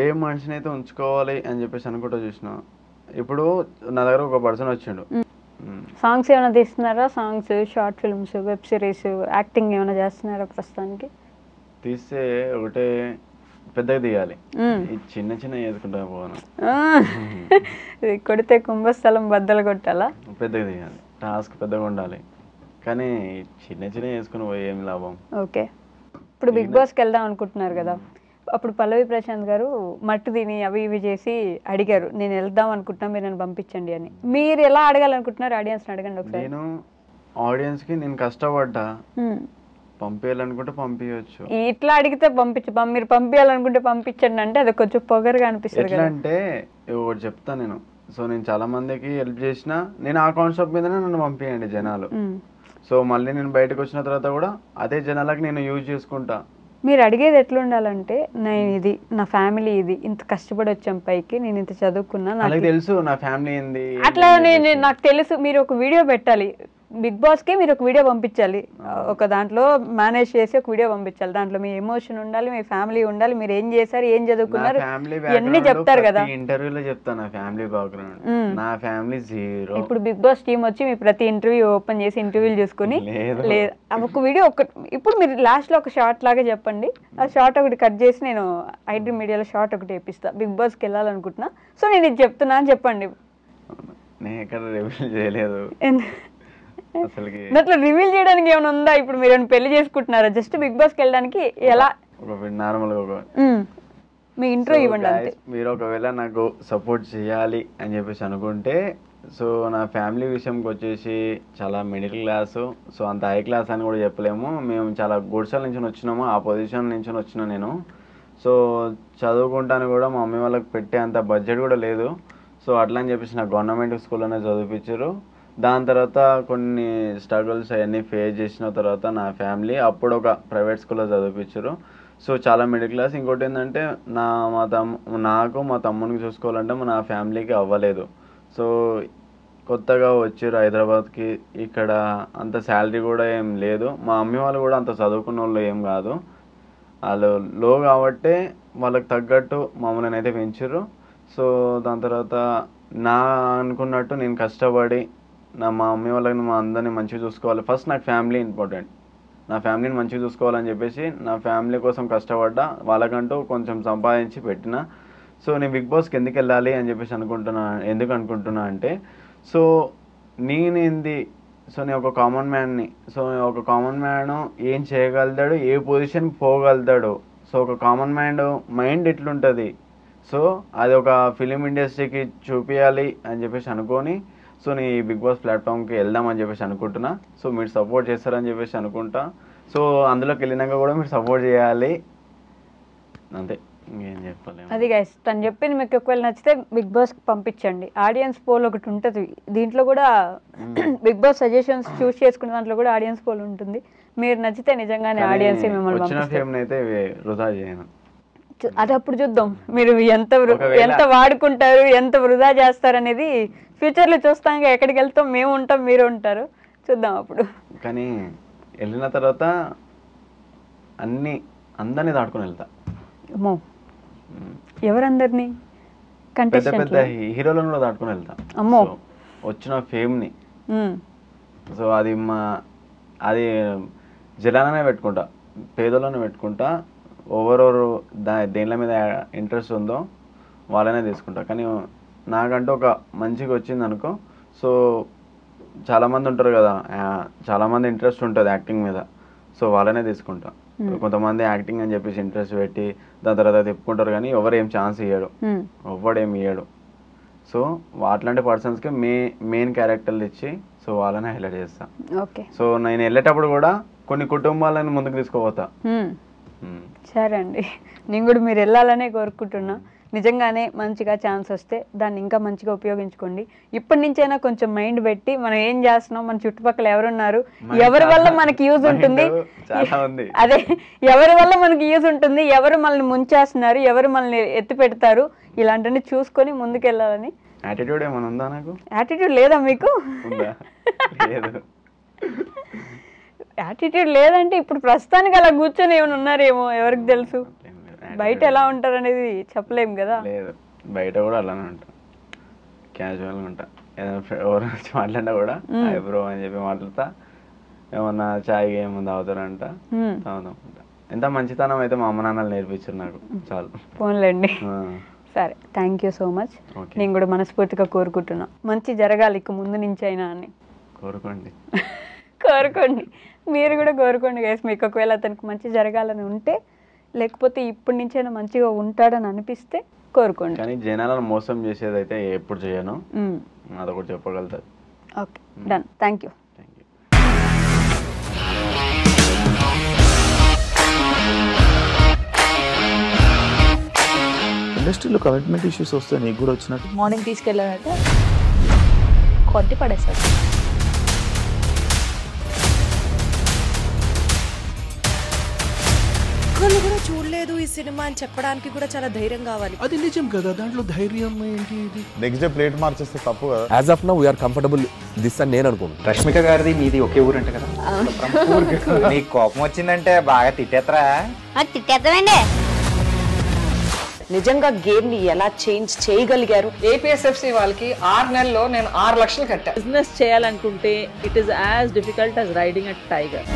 ఏ మనిషిని అయితే ఉంచుకోవాలి అని చెప్పేసి అనుకుంటూ చూసిన. ఇప్పుడు నా దగ్గర ఒక పర్సన్ వచ్చిండు. సాంగ్స్ ఏమైనా తీస్తున్నారా? Songs, short films, web series, acting ఏమైనా చేస్తున్నారా ప్రస్తుతానికి? తీస్తే ఒకటే పెద్దగా తీయాలి, చిన్న చిన్న చేసుకుంటా పోను. కొడితే కుంభస్థలం బద్దలు కొట్టాలా? పెద్దగా తీయాలి, టాస్క్ పెద్దగా ఉండాలి, కానీ చిన్న చిన్న చేసుకుని పోయి ఏం లాభం. ఓకే, ఇప్పుడు బిగ్ బాస్కి వెళ్దాం అనుకుంటున్నారు కదా, అప్పుడు పల్లవి ప్రశాంత్ గారు మట్టు తిని అవి ఇవి చేసి అడిగారు, నేను వెళ్దాం అనుకుంటున్నా, మీరు నన్ను పంపించండి అని. మీరు ఎలా అడగాలనుకుంటున్నారు? ఆడియన్స్ని అడగండి ఒకసారి. నేను ఆడియన్స్కి నేను కష్టపడ్డా, పంపించాలనుకుంటే పంపించవచ్చు. ఇట్లా అడిగితే మీరు పంపించాలనుకుంటే పంపించండి అంటే అది కొంచెం పొగరుగా అనిపిస్తుంది. ఎట్లా అంటే ఒకటి చెప్తాను నేను. సో నేను చాలా మందికి హెల్ప్ చేసిన, నేను ఆ కాన్సెప్ట్ మీదనే నన్ను పంపించండి జనాలు. సో మళ్ళీ నేను బయటకు వచ్చిన తర్వాత కూడా అదే జనాలకు నేను యూజ్ చేసుకుంటా. మీరు అడిగేది ఎట్లా ఉండాలంటే, నేను ఇది, నా ఫ్యామిలీ ఇది, ఇంత కష్టపడి వచ్చాం పైకి, నేను ఇంత చదువుకున్నా, నాకు తెలుసు నా ఫ్యామిలీ ఏంది, అట్లా నాకు తెలుసు. మీరు ఒక వీడియో పెట్టాలి బిగ్ బాస్కి, మీరు ఒక వీడియో పంపించాలి, ఒక దాంట్లో మేనేజ్ చేసి ఒక వీడియో పంపించాలి. దాంట్లో మీ ఎమోషన్ ఉండాలి, మీ ఫ్యామిలీ ఉండాలి, మీరు ఏం చేశారు, ఏం చదువుకున్నారు, ఇవన్నీ చెప్తారు కదా. ఇంటర్వ్యూలో చెప్తాను నా ఫ్యామిలీ బ్యాక్గ్రౌండ్, నా ఫ్యామిలీ జీరో. ఇప్పుడు బిగ్ బాస్ టీం వచ్చి మీ ప్రతి ఇంటర్వ్యూ ఓపెన్ చేసి ఇంటర్వ్యూలు చూసుకుని లేదు ఒక వీడియో ఇప్పుడు మీరు లాస్ట్ లో ఒక షార్ట్ లాగా చెప్పండి, ఆ షార్ట్ ఒకటి కట్ చేసి నేను ఐడ్రీ మీడియాలో షార్ట్ ఒకటి వేపిస్తా, బిగ్ బాస్కి వెళ్ళాలనుకుంటున్నా, సో నేను ఇది చెప్తున్నా అని చెప్పండి. నేను ఎక్కడ రివీల్ చేయలేదు అట్లా రివీల్ చేయడానికి ఏమైనా ఉందా? ఇప్పుడు మీరు పెళ్లి చేసుకుంటున్నారా? జస్ట్ బిగ్ బాస్కి వెళ్ళడానికి ఎలా నార్మల్గా మీ ఇంట్రో ఇవ్వండి అంతే. మీరు ఒకవేళ నాకు సపోర్ట్ చేయాలి అని చెప్పేసి అనుకుంటే, సో నా ఫ్యామిలీ విషయంకి వచ్చేసి చాలా మిడిల్ క్లాసు, సో అంత హై క్లాస్ అని కూడా చెప్పలేము. మేము చాలా గుడిసెల నుంచి వచ్చినాము, ఆ పొజిషన్ నుంచి వచ్చినా నేను. సో చదువుకుంటాను కూడా మా మమ్మీ వాళ్ళకి పెట్టే అంత బడ్జెట్ కూడా లేదు. సో అట్లా అని చెప్పేసి నాకు గవర్నమెంట్ స్కూల్లోనే చదివించారు. దాని తర్వాత కొన్ని స్ట్రగుల్స్ అవన్నీ ఫేస్ చేసిన తర్వాత నా ఫ్యామిలీ అప్పుడు ఒక ప్రైవేట్ స్కూల్లో చదివించారు. సో చాలా మిడిల్ క్లాస్. ఇంకోటి ఏంటంటే నాకు మా తమ్మునికి చూసుకోవాలంటే నా ఫ్యామిలీకి అవ్వలేదు. సో కొత్తగా వచ్చారు హైదరాబాద్కి, ఇక్కడ అంత శాలరీ కూడా ఏం లేదు. మా మమ్మీ వాళ్ళు కూడా అంత చదువుకున్న వాళ్ళు ఏం కాదు, వాళ్ళు లో కాబట్టే వాళ్ళకి తగ్గట్టు మమ్మల్ని అయితే పెంచారు. సో దాని తర్వాత నా అనుకున్నట్టు నేను కష్టపడి మా మమ్మీ వాళ్ళని మా అందరినీ మంచిగా చూసుకోవాలి. ఫస్ట్ నాకు ఫ్యామిలీ ఇంపార్టెంట్, నా ఫ్యామిలీని మంచిగా చూసుకోవాలని చెప్పేసి నా ఫ్యామిలీ కోసం కష్టపడ్డా, వాళ్ళకంటూ కొంచెం సంపాదించి పెట్టిన. సో నేను బిగ్ బాస్కి ఎందుకు వెళ్ళాలి అని చెప్పేసి ఎందుకు అనుకుంటున్నా అంటే, సో నేనేంది, సో నేను ఒక కామన్ మ్యాన్ని. సో ఒక కామన్ మ్యాన్ ఏం చేయగలుగుతాడు, ఏ పొజిషన్కి పోగలుగుతాడు, సో ఒక కామన్ మ్యాన్ మైండ్ ఎట్లుంటుంది, సో అది ఒక ఫిలిం ఇండస్ట్రీకి చూపించాలి అని చెప్పేసి అనుకొని, సో నేను ఈ బిగ్ బాస్ ప్లాట్ఫామ్కి వెళ్దామని చెప్పేసి అనుకుంటున్నా. సో మీరు సపోర్ట్ చేస్తారని చెప్పేసి అనుకుంటా. సో అందులోకి వెళ్ళినాక కూడా మీరు సపోర్ట్ చేయాలి, అంతే, ఇంకేం చెప్పలేము. అది గైస్ తను చెప్పింది మీకు ఒకవేళ నచ్చితే బిగ్ బాస్కి పంపించండి. ఆడియన్స్ పోల్ ఒకటి ఉంటుంది, దీంట్లో కూడా బిగ్ బాస్ సజెషన్స్ చూస్ చేసుకునే దాంట్లో కూడా ఆడియన్స్ పోల్ ఉంటుంది. మీరు నచ్చితే నిజంగానే ఆడియన్స్ మిమ్మల్ని వృధా చేయను, అది అప్పుడు చూద్దాం. మీరు ఎంత వాడుకుంటారు, ఎంత వృధా చేస్తారు అనేది ఫ్యూచర్లో చూస్తాం. ఎక్కడికి వెళ్తాం, మేము ఉంటాం, మీరు ఉంటారు, చూద్దాం అప్పుడు. కానీ వెళ్ళిన తర్వాత అందరినీ దాటుకొని వెళ్తా. అమ్మో, ఎవరందరినీ? పెద్ద పెద్ద హీరోలను కూడా దాటుకొని వెళ్తా. అమ్మో, వచ్చిన ఫేమ్ని. సో అది జనాలనే పెట్టుకుంటా, పేదలోనే పెట్టుకుంటా. ఓవరోరు దేనిల మీద ఇంట్రెస్ట్ ఉందో వాళ్ళనే తీసుకుంటా. కానీ నాకంటూ ఒక మంచిగా వచ్చింది అనుకో, సో చాలామంది ఉంటారు కదా, చాలామంది ఇంట్రెస్ట్ ఉంటుంది యాక్టింగ్ మీద, సో వాళ్ళనే తీసుకుంటా. కొంతమంది యాక్టింగ్ అని చెప్పేసి ఇంట్రెస్ట్ పెట్టి దాని తర్వాత తిప్పుకుంటారు కానీ ఎవరు ఏం ఛాన్స్ ఇయ్యాడు, ఎవడేం ఇయ్యాడు. సో అట్లాంటి పర్సన్స్కి మెయిన్ క్యారెక్టర్లు ఇచ్చి సో వాళ్ళని హైలైట్ చేస్తా. సో నేను వెళ్ళేటప్పుడు కూడా కొన్ని కుటుంబాలను ముందుకు తీసుకుపోతా. సరే అండి, నేను కూడా మీరు వెళ్ళాలనే కోరుకుంటున్నా. నిజంగానే మంచిగా ఛాన్స్ వస్తే దాన్ని ఇంకా మంచిగా ఉపయోగించుకోండి. ఇప్పటి నుంచైనా కొంచెం మైండ్ పెట్టి మనం ఏం చేస్తున్నాం, మన చుట్టుపక్కల ఎవరున్నారు, ఎవరి వల్ల మనకి యూజ్ ఉంటుంది, అదే ఎవరి వల్ల మనకి యూజ్ ఉంటుంది, ఎవరు మనల్ని ముంచేస్తున్నారు, ఎవరు మనల్ని ఎత్తి పెడతారు, ఇలాంటివన్నీ చూసుకొని ముందుకు వెళ్ళాలని. యాటిట్యూడ్ ఏమైనా ఉందా నాకు? యాటిట్యూడ్ లేదా మీకు? యాటిట్యూడ్ లేదంటే ఇప్పుడు ప్రస్తుతానికి అలా కూర్చొని ఏమైనా ఉన్నారేమో, ఎవరికి తెలుసు. బయట ఎలా ఉంటారు అనేది చెప్పలేం కదా. లేదు, బయట కూడా అలానే ఉంటా, క్యాజువల్గా ఉంటా. ఏదైనా ఎవరు వచ్చి మాట్లాడినా కూడా బ్రో అని చెప్పి మాట్లాడతా. ఏమన్నా చాయ్ ఏముంది తాగుతారంట, తాగుతాం. ఎంత మంచితనం అయితే మా అమ్మ నాన్నలు నేర్పించారు నాకు, చాలు. పోన్లేండి. సరే, థ్యాంక్ యూ సో మచ్. నేను కూడా మనస్ఫూర్తిగా కోరుకుంటున్నా మంచి జరగాలి ఇక ముందు నుంచి అయినా అని. కోరుకోండి. మీరు కూడా కోరుకోండి గైస్. మీకు ఒకవేళ అతనికి మంచి జరగాలని ఉంటే, లేకపోతే ఇప్పటి నుంచైనా మంచిగా ఉంటాడని అనిపిస్తే కోరుకోండి. కానీ జనాలను మోసం చేసేది అయితే ఎప్పుడు చేయను, అదొకటి చెప్పగలుగుతారు. Okay, done. Thank you. ఇండస్ట్రీలో కమిట్మెంట్ ఇష్యూస్ వస్తే నీకు కూడా వచ్చినట్టు? మార్నింగ్ తీసుకెళ్ళానంటే కొట్టి పడేస్తారు. ఒక్కళ్ళు కూడా చూడలేదు ఈ సినిమా అని చెప్పడానికి కూడా చాలా ధైర్యం కావాలి. అది నిజం కదా, దాంట్లో ధైర్యం ఏంటి? నెక్స్ట్ డే ప్లేట్ మార్చేస్తే తప్పు కదా. As of now we are comfortable this అని నేను అనుకుంటున్నాను. రష్మిక గారిది మీది ఒకే ఊరు అంటే కదా. నీకు కోపం వచ్చిందంటే బాగా తిట్టేత్తరా? తిట్టేద్దామండి. నిజంగా గేమ్ ని ఎలా చేంజ్ చేయగలిగారు? ఏపీఎస్ఎఫ్సి వాళ్ళకి 6 నెలల్లో నేను 6 లక్షలు కట్టా. బిజినెస్ చేయాలనుకుంటే it is as difficult as riding a tiger.